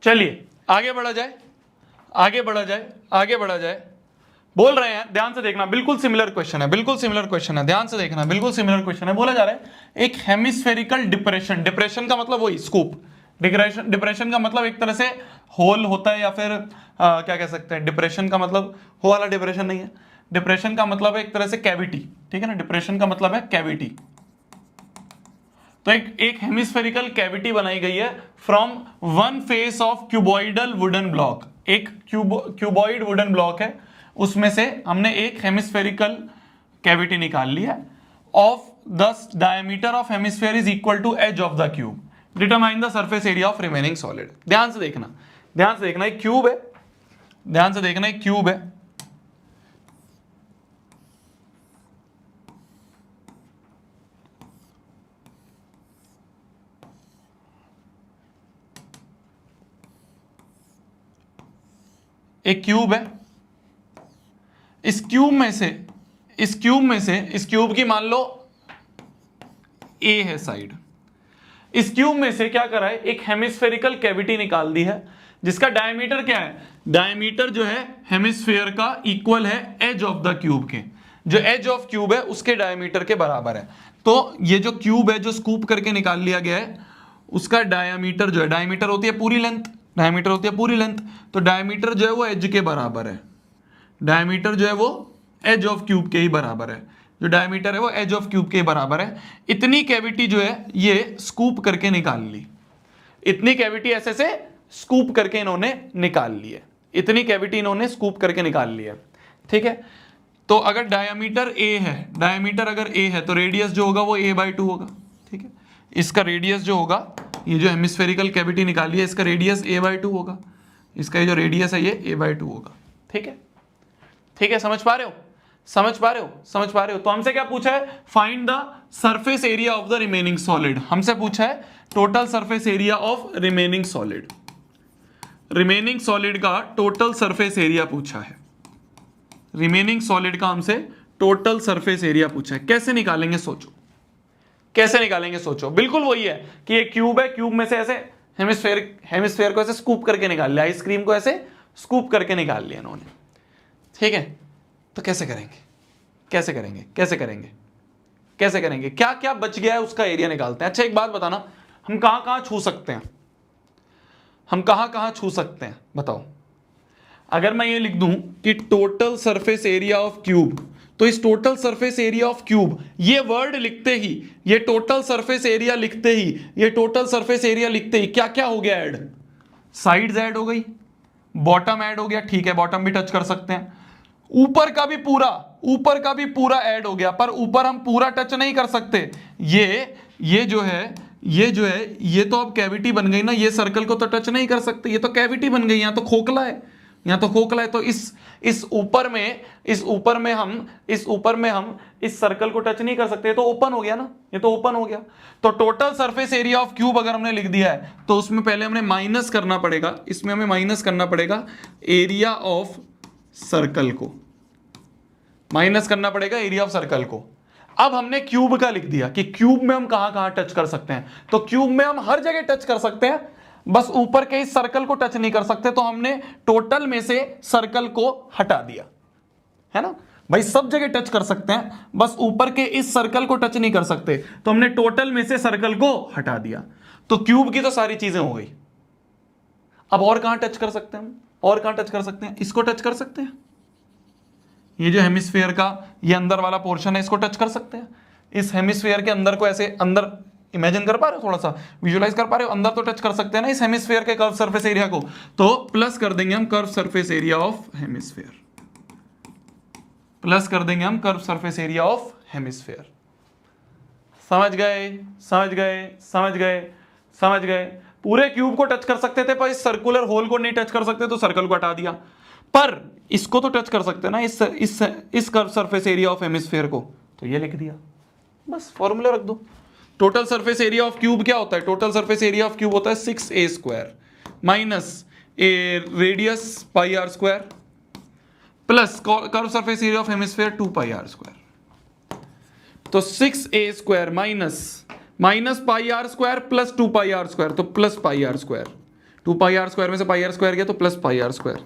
चलिए आगे बढ़ा जाए, आगे बढ़ा जाए, आगे बढ़ा जाए। बोल रहे हैं, ध्यान से देखना, बिल्कुल सिमिलर क्वेश्चन है, बिल्कुल सिमिलर क्वेश्चन है, ध्यान से देखना, बिल्कुल सिमिलर क्वेश्चन है। बोला जा रहा है एक हेमिस्फेरिकल डिप्रेशन, डिप्रेशन का मतलब वही स्कूप, डिप्रेशन का मतलब एक तरह से होल होता है, या फिर क्या कह सकते हैं, डिप्रेशन का मतलब हो वाला डिप्रेशन नहीं है, डिप्रेशन का मतलब है एक तरह से कैविटी, ठीक है ना, डिप्रेशन का मतलब है कैविटी। तो एक हेमिस्फेरिकल कैविटी बनाई गई है from one face of cuboidal wooden block, एक क्यूबॉइड वुडन ब्लॉक है, उसमें से हमने एक हेमिस्फेरिकल कैविटी निकाल लिया of the diameter of hemisphere is equal to edge of the cube, determine the surface area of remaining solid. ध्यान से देखना, ध्यान से देखना, एक क्यूब है, ध्यान से देखना, एक क्यूब है, एक क्यूब है, इस क्यूब की मान लो ए है साइड, इस क्यूब में से क्या करा है, एक हेमिस्फेरिकल कैविटी निकाल दी है जिसका डायमीटर क्या है, डायमीटर जो है हेमिस्फेयर का इक्वल है एज ऑफ द क्यूब के, जो एज ऑफ क्यूब है उसके डायमीटर के बराबर है। तो ये जो क्यूब है जो स्कूप करके निकाल लिया गया है उसका डायमीटर जो है, डायमीटर होती है पूरी लेंथ, डायमीटर होती है पूरी लेंथ, तो डायमीटर जो है वो एज के बराबर है, डायमीटर जो है वो एज ऑफ क्यूब के ही बराबर है, जो डायमीटर है वो एज ऑफ क्यूब के बराबर है। इतनी कैविटी जो है ये स्कूप करके निकाल ली, इतनी कैविटी ऐसे से स्कूप करके इन्होंने निकाल ली है, इतनी कैविटी इन्होंने स्कूप करके निकाल ली है। ठीक है, तो अगर डायमीटर ए है, डायमीटर अगर ए है तो रेडियस जो होगा वो a/2 होगा। ठीक है, इसका रेडियस जो होगा, ये जो हेमिस्फेरिकल कैविटी निकाली है इसका रेडियस a/2 होगा, इसका ये जो रेडियस है ये a/2 होगा। ठीक है, ठीक है, समझ पा रहे हो, समझ पा रहे हो, समझ पा रहे हो। तो हमसे क्या पूछा है, find the surface area of the remaining solid, हमसे पूछा है total surface area of remaining solid, remaining solid का टोटल सरफेस एरिया पूछा है, रिमेनिंग सॉलिड का हमसे टोटल सरफेस एरिया पूछा है। कैसे निकालेंगे सोचो, कैसे निकालेंगे सोचो। बिल्कुल वही है कि ये क्यूब है, क्यूब में से ऐसे हेमिस्फेयर को ऐसे स्कूप करके निकाल लिया, आइसक्रीम को ऐसे स्कूप करके निकाल लिया इन्होंने। ठीक है, तो कैसे करेंगे, कैसे करेंगे, कैसे करेंगे, कैसे करेंगे, क्या क्या बच गया है उसका एरिया निकालते हैं। अच्छा एक बात बताना, हम कहां कहां छू सकते हैं, हम कहां कहां छू सकते हैं बताओ। अगर मैं ये लिख दूं कि total surface area of cube, तो इस total surface area of cube ये वर्ड लिखते ही, ये टोटल सरफेस एरिया लिखते ही, ये टोटल सरफेस एरिया लिखते ही क्या क्या हो गया ऐड, साइड्स ऐड हो गई, बॉटम ऐड हो गया। ठीक है, बॉटम भी टच कर सकते हैं, ऊपर का भी पूरा, ऊपर का भी पूरा ऐड हो गया, पर ऊपर हम पूरा टच नहीं कर सकते। ये जो है, ये जो है ये तो अब कैविटी बन गई ना, ये सर्कल को तो टच नहीं कर सकते, ये तो कैविटी बन गई, यहां तो खोखला है, यहां तो खोखला है। तो इस ऊपर में हम इस सर्कल को टच नहीं कर सकते, तो ओपन हो गया ना, ये तो ओपन हो गया। तो total surface area of cube अगर हमने लिख दिया है तो उसमें पहले हमने माइनस करना पड़ेगा, इसमें हमें माइनस करना पड़ेगा एरिया ऑफ सर्कल को, माइनस करना पड़ेगा एरिया ऑफ सर्कल को। अब हमने क्यूब का लिख दिया कि क्यूब में हम कहां कहां टच कर सकते हैं, तो क्यूब में हम हर जगह टच कर सकते हैं, बस ऊपर के इस सर्कल को टच नहीं कर सकते। तो हमने टोटल में से सर्कल को हटा दिया, है ना भाई, सब जगह टच कर सकते हैं, बस ऊपर के इस सर्कल को टच नहीं कर सकते, तो हमने टोटल में से सर्कल को हटा दिया। तो क्यूब की तो सारी चीजें हो गई। अब और कहां टच कर सकते हैं हम, और कहां टच कर सकते हैं, इसको टच कर सकते हैं, ये जो हेमिस्फीयर का ये अंदर वाला पोर्शन है इसको टच कर सकते हैं, इस हेमिस्फीयर के अंदर को ऐसे अंदर इमेजिन कर पा रहे हो, थोड़ा सा विजुअलाइज कर पा रहे हो, अंदर तो टच कर सकते हैं ना इस हेमिस्फीयर के कर्व सरफेस एरिया को, तो प्लस कर देंगे हम curve surface area of hemisphere, plus कर देंगे हम curve surface area of hemisphere. समझ गए, समझ गए, समझ गए, समझ गए। पूरे क्यूब को टच कर सकते थे पर इस सर्कुलर होल को नहीं टच कर सकते, तो सर्कल को हटा दिया, पर इसको तो टच कर सकते हैं ना, इस curve surface area of hemisphere को, तो ये लिख दिया, बस फॉर्मूला रख दो। Total surface area of cube क्या होता है, total surface area of cube होता है 6a² minus A radius πr² plus curve surface area of hemisphere 2πr²। तो 6a² minus πr² plus 2πr², तो प्लस πr², 2πr² में से πr² गया तो प्लस πr²,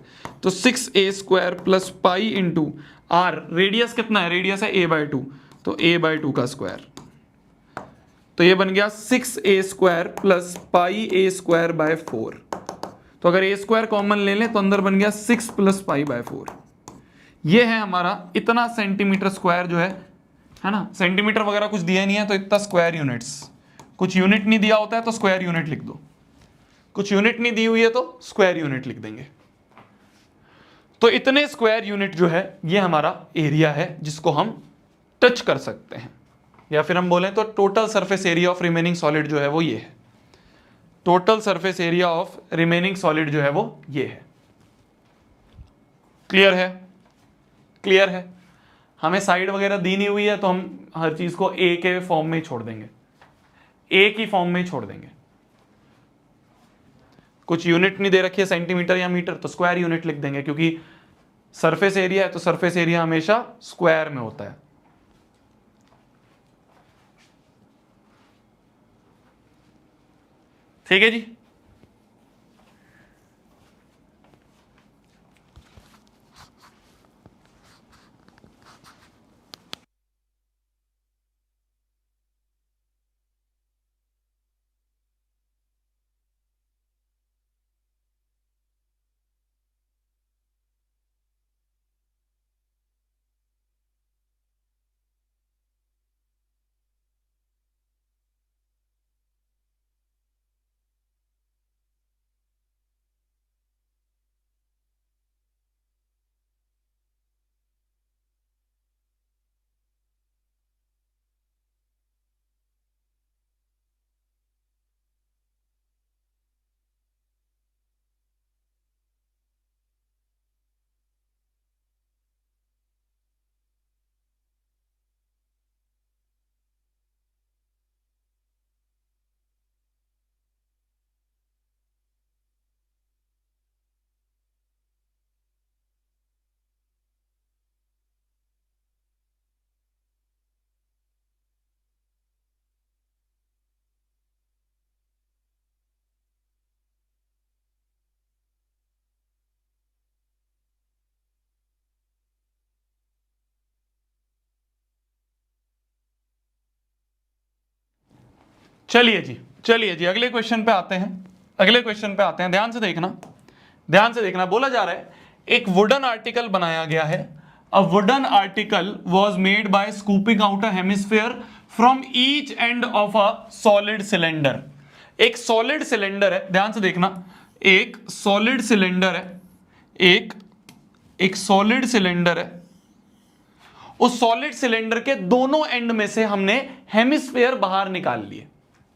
तो 6a² plus pi into r, radius कितना है, रेडियस है a/2, तो a/2 का स्क्वायर, तो ये बन गया 6a² प्लस πa²/4। तो अगर a² कॉमन ले लें तो अंदर बन गया 6 प्लस π/4। ये है हमारा इतना सेंटीमीटर स्क्वायर जो है ना, सेंटीमीटर वगैरह कुछ दिया नहीं है तो इतना स्क्वायर यूनिट्स, कुछ यूनिट नहीं दिया होता है तो स्क्वायर यूनिट लिख दो, कुछ यूनिट नहीं दी हुई है तो स्क्वायर यूनिट लिख देंगे। तो इतने स्क्वायर यूनिट जो है ये हमारा एरिया है जिसको हम टच कर सकते हैं, या फिर हम बोलें तो total surface area of remaining solid जो है वो ये है, total surface area of remaining solid जो है वो ये है। क्लियर है, क्लियर है। हमें साइड वगैरह दी नहीं हुई है तो हम हर चीज को ए के फॉर्म में ही छोड़ देंगे, ए की फॉर्म में ही छोड़ देंगे। कुछ यूनिट नहीं दे रखी है सेंटीमीटर या मीटर, तो स्क्वायर यूनिट लिख देंगे, क्योंकि सरफेस एरिया है तो सरफेस एरिया हमेशा स्क्वायर में होता है। ठीक है जी। चलिए जी अगले क्वेश्चन पे आते हैं। ध्यान से देखना। बोला जा रहा है एक वुडन आर्टिकल बनाया गया है। A wooden article was made by scooping out a hemisphere from each end of a solid cylinder. एक सॉलिड सिलेंडर है, ध्यान से देखना, एक सॉलिड सिलेंडर है, एक सॉलिड सिलेंडर है। उस सॉलिड सिलेंडर के दोनों एंड में से हमने हेमिस्फीयर बाहर निकाल लिए।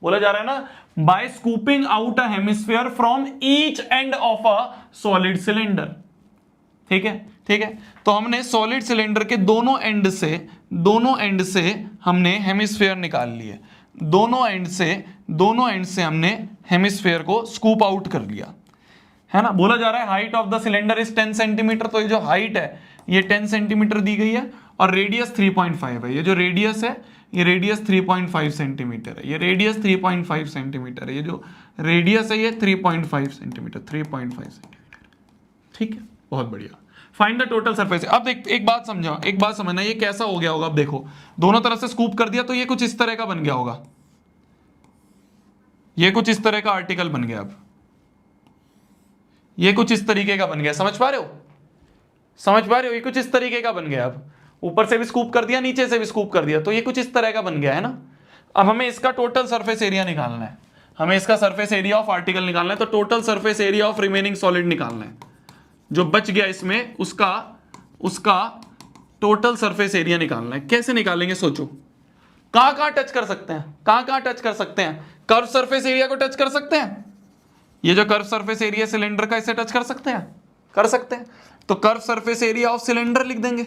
बोला जा रहा है ना, by scooping out a hemisphere from each end of a solid cylinder. ठीक है। तो हमने सॉलिड सिलेंडर के दोनों एंड से हमने हेमिस्फीयर निकाल लिए। दोनों एंड से हमने हेमिस्फीयर को स्कूप आउट कर लिया, है ना। बोला जा रहा है height of the cylinder is 10 centimetre. तो ये जो हाइट है ये 10 सेंटीमीटर दी गई है और रेडियस 3.5 है। ये जो रेडियस है ये रेडियस 3.5 सेंटीमीटर है। ये रेडियस 3.5 सेंटीमीटर है। ये जो रेडियस है ये 3.5 सेंटीमीटर। ठीक है, बहुत बढ़िया। Find the total surface. अब एक बात समझना, ये कैसा हो गया होगा। अब देखो, दोनों तरफ से स्कूप कर दिया तो ये कुछ इस तरह का बन गया होगा। ये कुछ इस तरह का आर्टिकल बन गया। अब ये कुछ इस तरीके का बन गया। समझ पा रहे हो? ये कुछ इस तरीके का बन गया। अब ऊपर से भी स्कूप कर दिया, नीचे से भी स्कूप कर दिया, तो ये कुछ इस तरह का बन गया है ना। अब हमें इसका टोटल सरफेस एरिया निकालना है। हमें इसका सरफेस एरिया ऑफ आर्टिकल निकालना है। तो total surface area of remaining solid निकालना है। जो बच गया इसमें उसका टोटल सरफेस एरिया निकालना है। कैसे निकालेंगे सोचो। कहां टच कर सकते हैं? कर्व सरफेस एरिया को टच कर सकते हैं। ये जो कर्व सरफेस एरिया सिलेंडर का, इसे टच कर सकते हैं। तो curve surface area of cylinder लिख देंगे।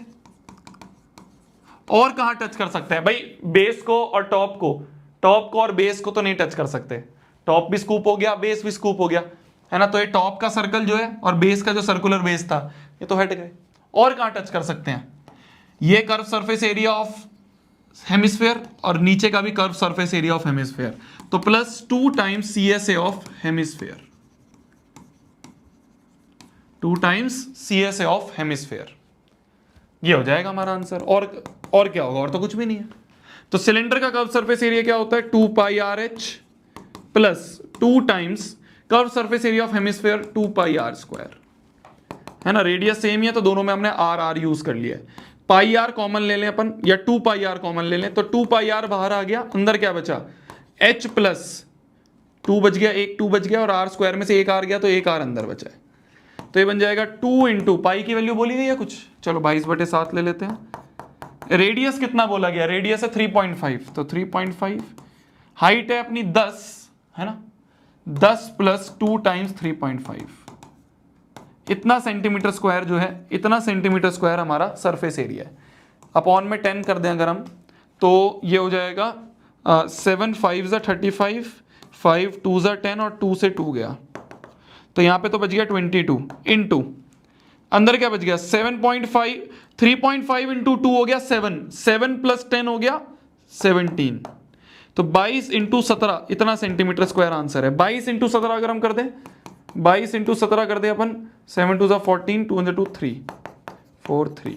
और कहां टच कर सकते हैं भाई? बेस को और टॉप को और बेस को तो नहीं टच कर सकते। टॉप भी स्कूप हो गया, बेस भी स्कूप हो गया, है ना। तो ये टॉप का सर्कल जो है और बेस का जो सर्कुलर बेस था ये तो हट गए। और कहां टच कर सकते हैं? ये curve surface area of hemisphere और नीचे का भी curve surface area of hemisphere. तो plus 2 times CSA of hemisphere. 2 times CSA of hemisphere. ये हो जाएगा हमारा आंसर। और क्या होगा? और तो कुछ भी नहीं है। तो सिलेंडर का कर्व सरफेस एरिया क्या होता है? 2 पाई RH plus 2 times curve surface area of hemisphere 2 pi R square, है ना। रेडियस सेम ही है तो दोनों में हमने R यूज कर लिया है। पाई R कॉमन ले लें अपन, या 2 पाई R कॉमन ले लें। तो 2 पाई R बाहर आ गया, अंदर क्या बचा? H प्लस 2 बच गया, एक 2 बच गया और R स्क्वायर में से एक R गया तो एक R अंदर बचा है। तो ये बन जाएगा 2 इंटू पाई की वैल्यू बोली गई है कुछ, चलो 22/7 ले लेते हैं। रेडियस कितना बोला गया? रेडियस है 3.5, तो 3.5। हाइट है अपनी 10, है ना। 10 प्लस 2 टाइम्स 3.5, इतना सेंटीमीटर स्क्वायर जो है, इतना सेंटीमीटर स्क्वायर हमारा सरफेस एरिया है। अपॉन में 10 कर दें अगर हम, तो ये हो जाएगा 7 5 35, 5 2 10 और 2 से 2 गया तो यहां पे तो बच गया 22 इंटू अंदर क्या बच गया 7.5, 3.5 इंटू 2 हो गया 7, 7 प्लस 10 हो गया 17, तो 22 इंटू 17 इतना सेंटीमीटर स्क्वायर आंसर है। 22 इंटू 17 अगर हम कर दें, 22 इंटू 17 कर दे अपन, 7 2 14, 2 2 3 4 3,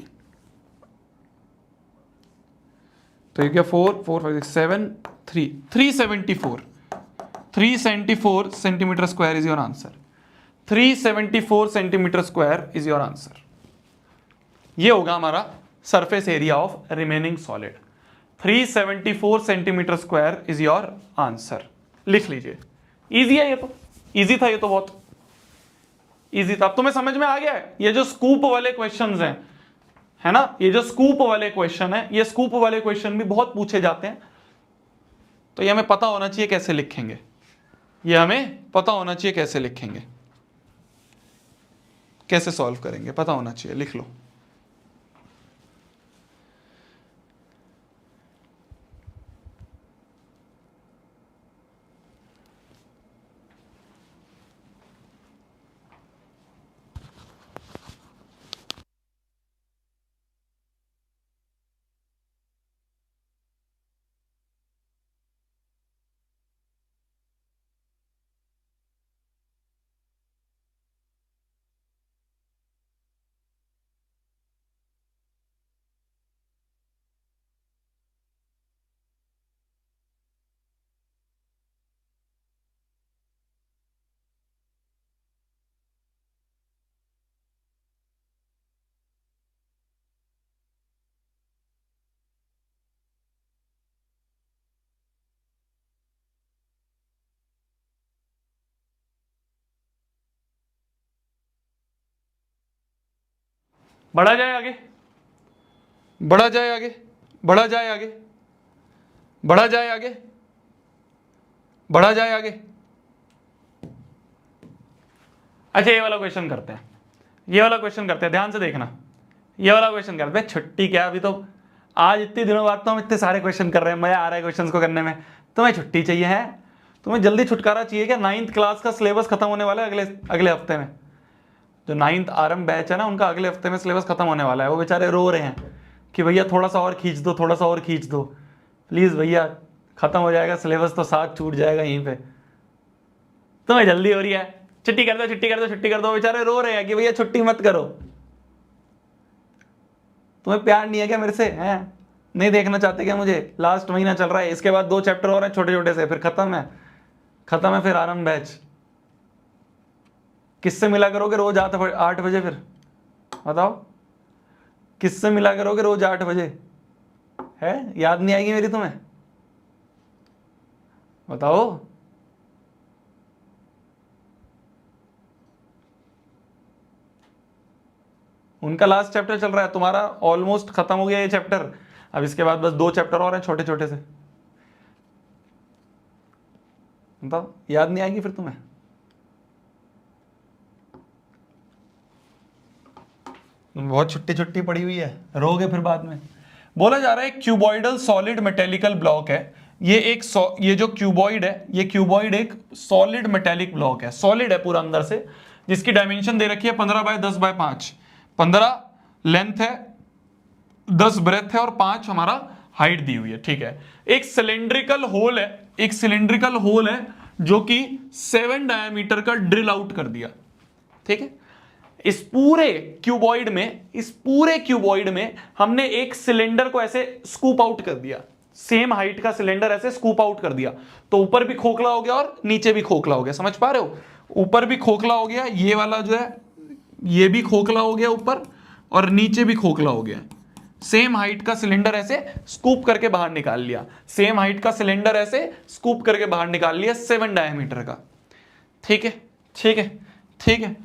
तो ये क्या 4 4 5 6 7 3 374, 374 centimetre square is your answer. 374 centimetre square is your answer. ये होगा हमारा surface area of remaining solid. 374 centimetre square is your answer. लिख लीजिए। इजी है ये तो, इजी था ये तो, बहुत इजी था। अब तुम्हें समझ में आ गया है ये जो स्कूप वाले क्वेश्चंस हैं, है ना, ये जो स्कूप वाले क्वेश्चन है, ये स्कूप वाले क्वेश्चन भी बहुत पूछे जाते हैं, तो ये हमें पता होना चाहिए कैसे लिखेंगे, ये हमें पता होना चाहिए कैसे लिखेंगे, कैसे सॉल्व करेंगे, पता होना चाहिए। लिख लो। बढ़ा जाए आगे, बढ़ा जाए आगे, बढ़ा जाए आगे, बढ़ा जाए आगे, बढ़ा जाए आगे। अच्छा ये वाला क्वेश्चन करते हैं, ये वाला क्वेश्चन करते हैं, ध्यान से देखना। ये वाला क्वेश्चन करते हैं। छुट्टी क्या, अभी तो आज इतने दिनों बाद तो हम इतने सारे क्वेश्चन कर रहे हैं, मजा आ रहा है क्वेश्चन को करने में। तुम्हें छुट्टी चाहिए है, तुम्हें जल्दी छुटकारा चाहिए क्या? 9th क्लास का सिलेबस खत्म होने वाला है अगले हफ्ते में। जो 9th आरंभ बैच है ना, उनका अगले हफ्ते में सिलेबस खत्म होने वाला है। वो बेचारे रो रहे हैं कि भैया थोड़ा सा और खींच दो, थोड़ा सा और खींच दो, प्लीज़ भैया खत्म हो जाएगा सिलेबस तो साथ छूट जाएगा यहीं पे। तुम्हें जल्दी हो रही है, छुट्टी कर दो, छुट्टी कर दो, छुट्टी कर दो। बेचारे रो रहे हैं कि भैया छुट्टी मत करो। तुम्हें प्यार नहीं है क्या मेरे से? हैं, नहीं देखना चाहते क्या मुझे? लास्ट महीना चल रहा है, इसके बाद 2 चैप्टर और हैं छोटे छोटे से, फिर खत्म है फिर आरंभ बैच। किससे मिला करोगे रोज 8 बजे? फिर बताओ किससे मिला करोगे रोज 8 बजे? है, याद नहीं आएगी मेरी तुम्हें? बताओ। उनका लास्ट चैप्टर चल रहा है, तुम्हारा ऑलमोस्ट खत्म हो गया ये चैप्टर। अब इसके बाद बस 2 चैप्टर और हैं छोटे छोटे से। बताओ, याद नहीं आएगी फिर तुम्हें? बहुत छुट्टी पड़ी हुई है, रोगे फिर बाद में। बोला जा रहा है क्यूबॉइडल सॉलिड मेटेलिकल ब्लॉक है ये जो क्यूबॉइड है, ये क्यूबॉइड एक सॉलिड मेटेलिक ब्लॉक है, सॉलिड है पूरा अंदर से, जिसकी डायमेंशन दे रखी है 15 बाय 10 बाय 5। 15 लेंथ है, 10 ब्रेथ है और 5 हमारा हाइट दी हुई है। ठीक है, एक सिलेंड्रिकल होल है जो कि 7 डायमीटर का ड्रिल आउट कर दिया। ठीक है, इस पूरे क्यूबॉइड में हमने एक सिलेंडर को ऐसे स्कूप आउट कर दिया, सेम हाइट का सिलेंडर ऐसे स्कूप आउट कर दिया। तो ऊपर भी खोखला हो गया और नीचे भी खोखला हो गया। समझ पा रहे हो? ऊपर भी खोखला हो गया, ये वाला जो है ये भी खोखला हो गया ऊपर, और नीचे भी खोखला हो गया। सेम हाइट का सिलेंडर ऐसे स्कूप करके बाहर निकाल लिया, 7 डायमीटर का। ठीक है।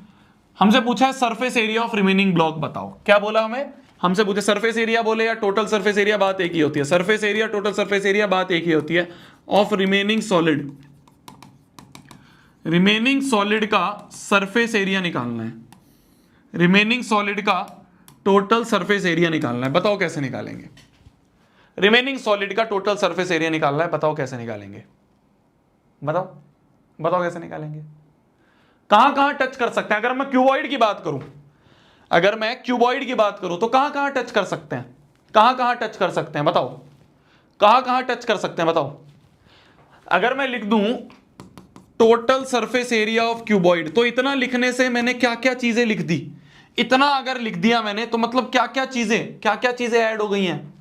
हमसे पूछा है surface area of remaining block बताओ। क्या बोला हमें? हमसे पूछे सरफेस एरिया बोले या टोटल सरफेस एरिया, बात एक ही होती है। Surface area, total surface area, बात एक ही होती है। ऑफ रिमेनिंग सॉलिड का सरफेस एरिया निकालना है, रिमेनिंग सॉलिड का टोटल सरफेस एरिया निकालना है। बताओ कैसे निकालेंगे? रिमेनिंग सॉलिड का टोटल सरफेस एरिया निकालना है, बताओ कैसे निकालेंगे? बताओ कैसे निकालेंगे? कहां कहां टच कर सकते हैं? अगर मैं क्यूबॉइड की बात करूं, अगर मैं क्यूबॉइड की बात करूं तो कहां कहां टच कर सकते हैं? कहां कहां टच कर सकते हैं बताओ? कहां कहां टच कर सकते हैं बताओ? अगर मैं लिख दूं total surface area of cuboid, तो इतना लिखने से मैंने क्या क्या चीजें लिख दी? इतना अगर लिख दिया मैंने तो मतलब क्या क्या चीजें ऐड हो गई हैं?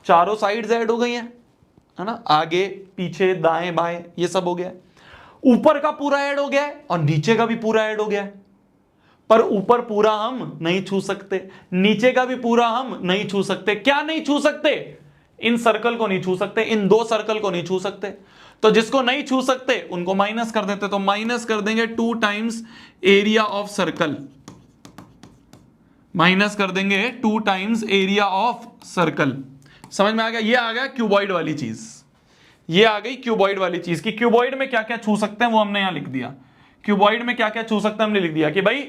चारों साइड्स ऐड हो गई हैं, है ना, आगे पीछे दाएं बाएं ये सब हो गया। ऊपर का पूरा ऐड हो गया है और नीचे का भी पूरा ऐड हो गया है। पर ऊपर पूरा हम नहीं छू सकते, नीचे का भी पूरा हम नहीं छू सकते। क्या नहीं छू सकते? इन सर्कल को नहीं छू सकते, इन दो सर्कल को नहीं छू सकते। तो जिसको नहीं छू सकते उनको माइनस कर देते, तो माइनस कर देंगे 2 times area of circle, minus कर देंगे 2 टाइम्स एरिया ऑफ सर्कल। समझ में आ गया? ये आ गया क्यूबॉइड वाली चीज, ये आ गई क्यूबॉइड वाली चीज कि क्यूबॉइड में क्या क्या छू सकते हैं वो हमने यहां लिख दिया। क्यूबॉइड में क्या क्या छू सकते हैं हमने लिख दिया कि भाई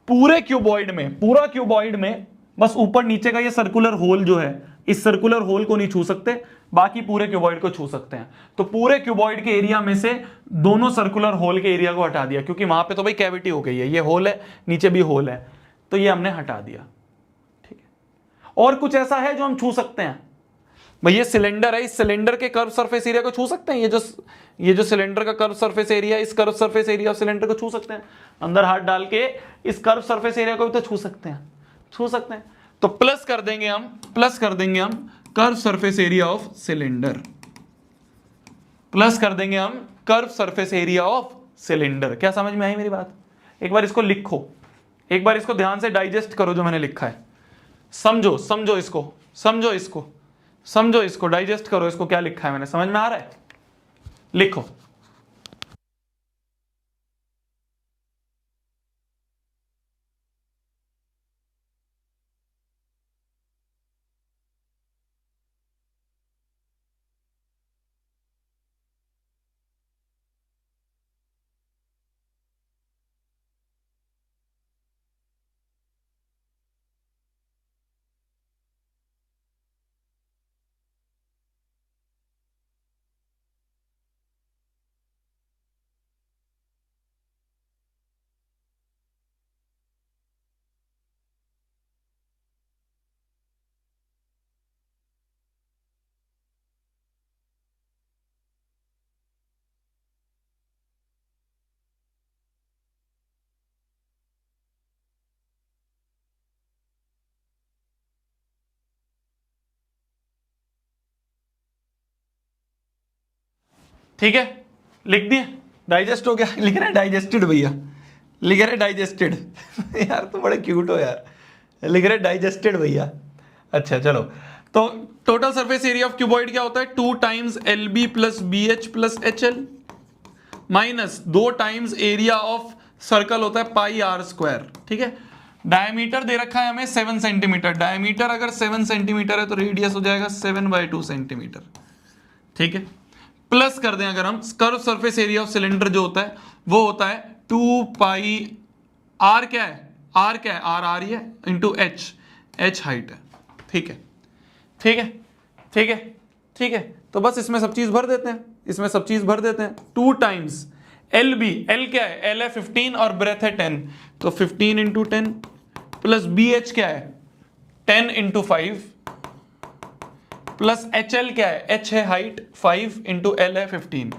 पूरे क्यूबॉइड में, पूरा क्यूबॉइड में बस ऊपर नीचे का ये सर्कुलर होल जो है, इस सर्कुलर होल को नहीं छू सकते, बाकी पूरे क्यूबॉइड को छू सकते हैं। तो पूरे क्यूबॉइड के एरिया में से दोनों सर्कुलर होल के एरिया को हटा दिया, क्योंकि वहां पे तो भाई कैविटी हो गई है, ये होल है नीचे भी होल है, तो ये हमने हटा दिया। ठीक है, और कुछ ऐसा है जो हम छू सकते हैं? भाई ये सिलेंडर है, इस सिलेंडर के कर्व सरफेस एरिया को छू सकते हैं? ये जो सिलेंडर का कर्व सरफेस एरिया, इस curve surface area of cylinder को छू सकते हैं? अंदर हाथ डाल के इस कर्व सरफेस एरिया को भी तो छू सकते हैं, छू सकते हैं। तो प्लस कर देंगे हम curve surface area of cylinder, plus कर देंगे हम curve surface area of cylinder. क्या समझ में आई मेरी बात? एक बार इसको लिखो, एक बार इसको ध्यान से डाइजेस्ट करो जो मैंने लिखा है, समझो इसको डाइजेस्ट करो, इसको क्या लिखा है मैंने, समझ में आ रहा है? लिखो। ठीक है, लिख दिए, डाइजेस्ट हो गया। लिख रहे हैं डाइजेस्टेड भैया, लिख रहे डाइजेस्टेड यार तुम बड़े क्यूट हो यार, लिख रहे डाइजेस्टेड भैया। अच्छा चलो, तो total surface area of cuboid क्या होता है? 2 times L B plus B H plus H L, minus 2 times area of circle होता है पाई आर स्क्वायर। ठीक है, डायमीटर दे रखा है हमें 7 सेंटीमीटर, डायमीटर अगर 7 सेंटीमीटर है तो रेडियस हो जाएगा 7/2 सेंटीमीटर। ठीक है, प्लस कर दें अगर हम curve surface area of cylinder जो होता है वो होता है 2 पाई आर, क्या है आर, क्या है आर, आर ही है, इंटू एच, एच हाइट है। ठीक है, ठीक है, ठीक है, ठीक है, तो बस इसमें सब चीज भर देते हैं, इसमें सब चीज भर देते हैं। 2 टाइम्स एल बी, एल क्या है, एल है 15 और ब्रेथ है 10, तो 15 इंटू 10 प्लस बी एच क्या है 10 इंटू 5 प्लस एच एल क्या है, एच है हाइट 5 इंटू एल है 15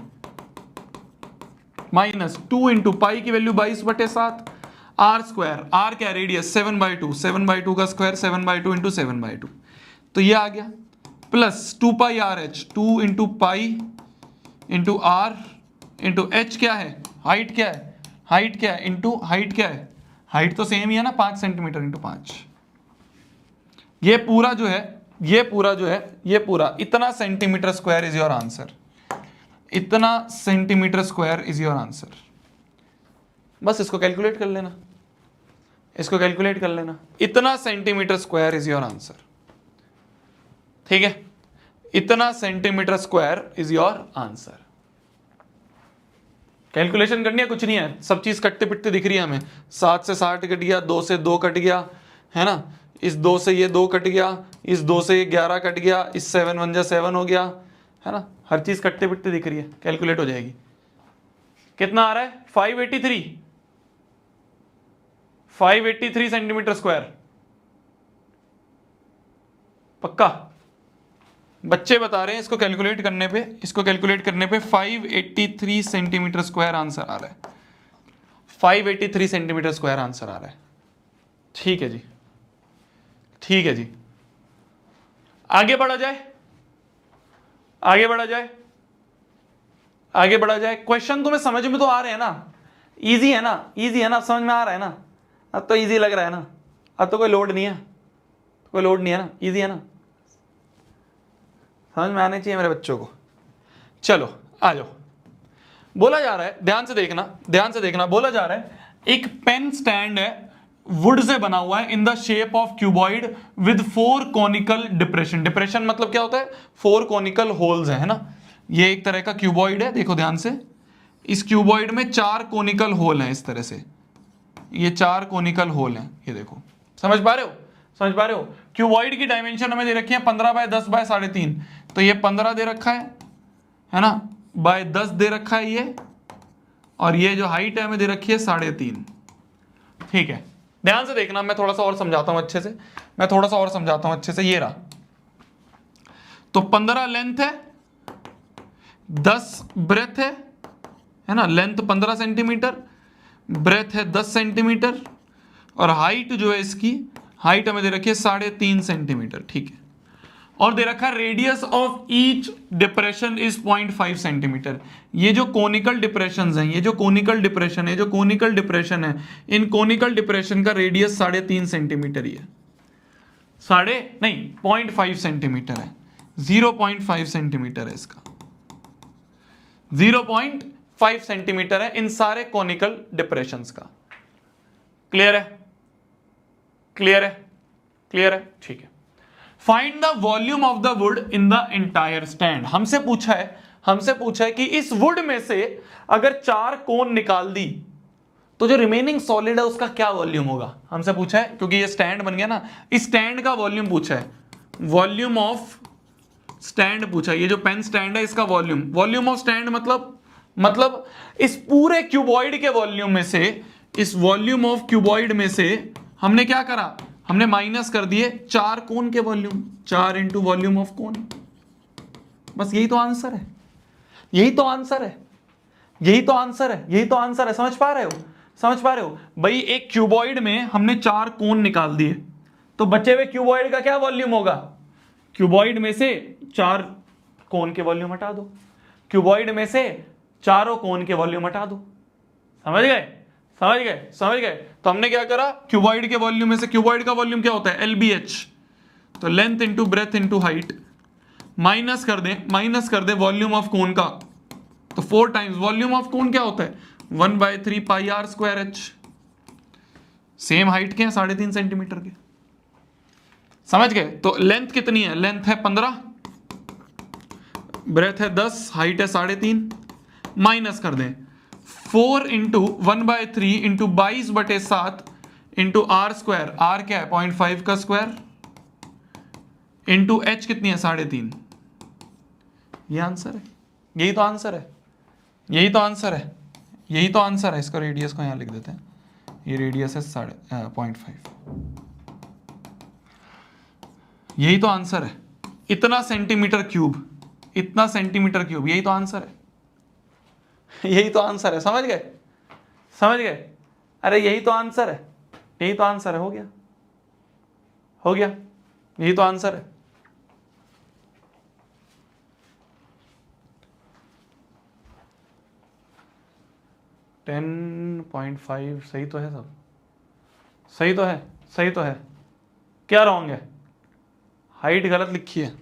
माइनस 2 इंटू पाई की वैल्यू 22/7 आर स्क्वायर, आर क्या है रेडियस 7/2, 7/2 का स्क्वायर 7/2 इंटू 7/2, तो ये आ गया plus 2 pi r h, 2 into pi into r into h क्या है हाइट, क्या है हाइट, क्या है इंटू हाइट, क्या है हाइट तो सेम ही है ना 5 सेंटीमीटर इंटू 5। ये पूरा जो है, ये पूरा इतना centimetre square is your answer, इतना centimetre square is your answer. बस इसको कैलकुलेट कर लेना, इसको कैलकुलेट कर लेना, इतना centimetre square is your answer. ठीक है, इतना centimetre square is your answer. Calculation करनी है, कुछ नहीं है, सब चीज कटते पिटते दिख रही है हमें। 7 से 60 कट गया, 2 से 2 कट गया, है ना, इस 2 से ये 2 कट गया, इस 2 से ये 11 कट गया, इस 7 1 जा 7 हो गया, है ना, हर चीज कटते पिटते दिख रही है, कैलकुलेट हो जाएगी। कितना आ रहा है 583, 583 सेंटीमीटर स्क्वायर, पक्का? बच्चे बता रहे हैं इसको कैलकुलेट करने पे, 583 सेंटीमीटर स्क्वायर आंसर आ रहा है, 583 सेंटीमीटर स्क्वायर आंसर आ रहा है। ठीक है जी, ठीक है जी, आगे बढ़ा जाए, आगे बढ़ा जाए, आगे बढ़ा जाए। क्वेश्चन तुम्हें समझ में तो आ रहे हैं ना? इजी है ना? इजी है ना? समझ में आ रहा है ना? अब तो इजी लग रहा है ना? अब तो कोई लोड नहीं है, कोई लोड नहीं है ना? इजी है ना? समझ में आने चाहिए मेरे बच्चों को। चलो आ जाओ। बोला जा रहा है, ध्यान से देखना, ध्यान से देखना, बोला जा रहा है एक पेन स्टैंड है, वुड से बना हुआ है, in the shape of cuboid with 4 conical depression. Depression मतलब क्या होता है? 4 कॉनिकल होल्स है ना? ये एक तरह का क्यूबॉइड है, देखो ध्यान से, इस क्यूबॉइड में 4 कॉनिकल होल हैं इस तरह से, ये 4 कॉनिकल होल हैं, ये देखो, समझ पा रहे हो? समझ पा रहे हो? क्यूबॉइड की डायमेंशन हमें दे रखी है 15 बाय 10 बाय 3.5, तो ये 15 दे रखा है ना, बाय 10 दे रखा है ये, और ये जो हाइट है हमें दे रखी है 3.5। ठीक है, ध्यान से देखना, मैं थोड़ा सा और समझाता हूं अच्छे से, मैं थोड़ा सा और समझाता हूं अच्छे से। ये रहा, तो 15 लेंथ है, 10 ब्रेथ है ना, लेंथ 15 सेंटीमीटर, ब्रेथ है 10 सेंटीमीटर, और हाइट जो है इसकी, हाइट हमें दे रखी है 3.5 सेंटीमीटर। ठीक है, और दे रखा है radius of each depression is 0.5 centimetre. ये जो कोनिकल डिप्रेशन हैं, ये जो कोनिकल डिप्रेशन है, जो कोनिकल डिप्रेशन है, इन कोनिकल डिप्रेशन का रेडियस 3.5 सेंटीमीटर ही है, 0.5 सेंटीमीटर है, 0.5 सेंटीमीटर है इसका, 0.5 सेंटीमीटर है इन सारे कोनिकल डिप्रेशंस का। क्लियर है? क्लियर है? क्लियर है? ठीक है। Find the volume of the would in the entire stand. हमसे पूछा है कि इस वुड में से अगर 4 कोन निकाल दी तो जो रिमेनिंग सॉलिड है उसका क्या वॉल्यूम होगा। हमसे पूछा है, क्योंकि ये स्टैंड बन गया ना, इस स्टैंड का वॉल्यूम पूछा है, वॉल्यूम ऑफ स्टैंड पूछा है। ये जो पेन स्टैंड है इसका वॉल्यूम, वॉल्यूम ऑफ स्टैंड मतलब इस पूरे क्यूबॉइड के वॉल्यूम में से, इस वॉल्यूम ऑफ क्यूबॉइड में से हमने क्या करा, हमने माइनस कर दिए 4 कोन के volume, 4 into volume of cone. बस यही तो आंसर है, यही तो आंसर है, यही तो आंसर है, यही तो आंसर है। समझ पा रहे हो? समझ पा रहे हो भाई? एक क्यूबॉइड में हमने 4 कोन निकाल दिए, तो बचे हुए क्यूबॉइड का क्या वॉल्यूम होगा? क्यूबॉइड में से 4 कोन के वॉल्यूम हटा दो, क्यूबॉइड में से चारों कोन के वॉल्यूम हटा दो। समझ गए? समझ गए? समझ गए? तो हमने क्या करा, क्यूबॉइड के वॉल्यूम में से, क्यूबॉइड का वॉल्यूम क्या होता है? LBH, तो length into breadth into height, minus कर दें वॉल्यूम ऑफ कोन का, तो 4 टाइम्स वॉल्यूम ऑफ कोन क्या होता है? 1/3 पाई r square h। Same height के हैं, 3.5 सेंटीमीटर के। समझ गए? तो लेंथ कितनी है? लेंथ है 15, ब्रेथ है 10, हाइट है 3.5, माइनस कर दें 4 into 1/3 into 22/7 into r square, r क्या है? 0.5 का स्क्वायर, इंटू h कितनी है? 3.5। ये आंसर है, यही तो आंसर है, यही तो आंसर है, यही तो आंसर है। इसका रेडियस को यहां लिख देते हैं, ये रेडियस है 0.5, यही तो आंसर है। इतना सेंटीमीटर क्यूब, इतना सेंटीमीटर क्यूब, यही तो आंसर है, यही तो आंसर है। समझ गए? समझ गए? अरे यही तो आंसर है, यही तो आंसर है। हो गया, हो गया, यही तो आंसर है। टेन 10.5 सही तो है, सब सही तो है, सही तो है। क्या रॉन्ग है? हाइट गलत लिखी है,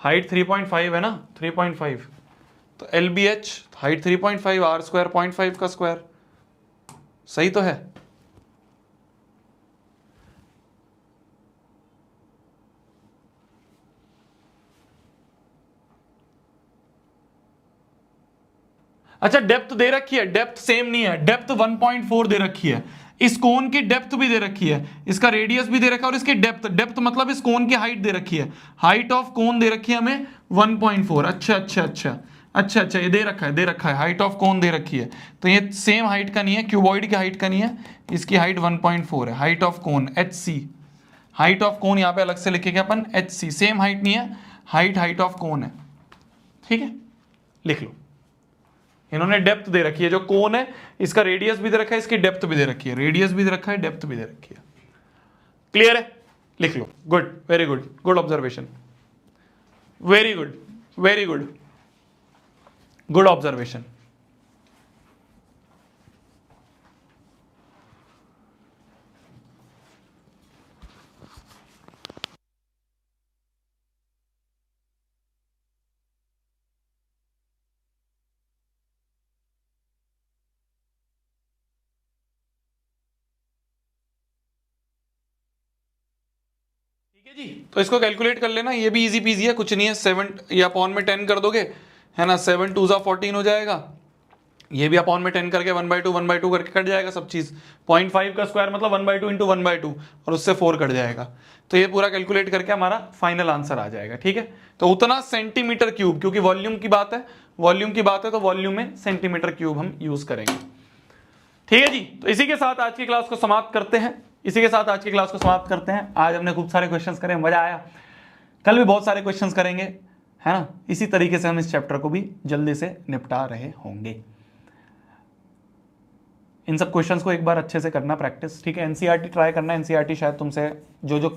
हाइट 3.5 है ना, 3.5, तो LBH हाइट 3.5, r स्क्वायर 0.5 का स्क्वायर, सही तो है। अच्छा, डेप्थ दे रखी है, डेप्थ सेम नहीं है, डेप्थ 1.4 दे रखी है, इस कोन की डेप्थ भी दे रखी है, इसका रेडियस भी दे रखा है, और इसकी डेप्थ मतलब इस कोन की हाइट दे रखी है, हाइट ऑफ कोन दे रखी है हमें 1.4। अच्छा अच्छा अच्छा, अच्छा अच्छा, ये दे रखा है हाइट ऑफ कोन दे रखी है, तो ये सेम हाइट का नहीं है, क्यूबॉइड की हाइट का नहीं है, इसकी हाइट 1.4 है, height of cone HC, height of cone यहाँ पे अलग से लिखेंगे अपन HC, सेम हाइट नहीं है, हाइट ऑफ कोन है, ठीक है, लिख लो। इन्होंने डेप्थ दे रखी है, जो कोन है इसका रेडियस भी दे रखा है, इसकी डेप्थ भी दे रखी है, रेडियस भी दे रखा है, डेप्थ भी दे रखी है, क्लियर है, लिख लो। Good, very good, good observation, very good, very good, good observation. ठीक है जी, तो इसको कैलकुलेट कर लेना, ये भी इजी पीजी है, कुछ नहीं है, 7 ये अपॉन में 10 कर दोगे, है ना, 7 2 14 हो जाएगा, ये भी अपॉन में 10 करके 1/2 करके कट जाएगा सब चीज, 0.5 का स्क्वायर मतलब 1/2 इंटू 1/2 और उससे 4 कट जाएगा, तो ये पूरा कैलकुलेट करके हमारा फाइनल आंसर आ जाएगा। ठीक है, तो उतना सेंटीमीटर क्यूब, क्योंकि वॉल्यूम की बात है, वॉल्यूम की बात है तो वॉल्यूम में सेंटीमीटर क्यूब हम यूज करेंगे। ठीक है जी, तो इसी के साथ आज की क्लास को समाप्त करते हैं, इसी के साथ आज की क्लास को समाप्त करते हैं। आज हमने खूब सारे क्वेश्चंस करे, मजा आया, कल भी बहुत सारे क्वेश्चंस करेंगे, है ना, इसी तरीके से हम इस चैप्टर को भी जल्दी से निपटा रहे होंगे। इन सब क्वेश्चंस को एक बार अच्छे से करना प्रैक्टिस, ठीक है, एनसीईआरटी ट्राई करना, एनसीईआरटी शायद तुमसे जो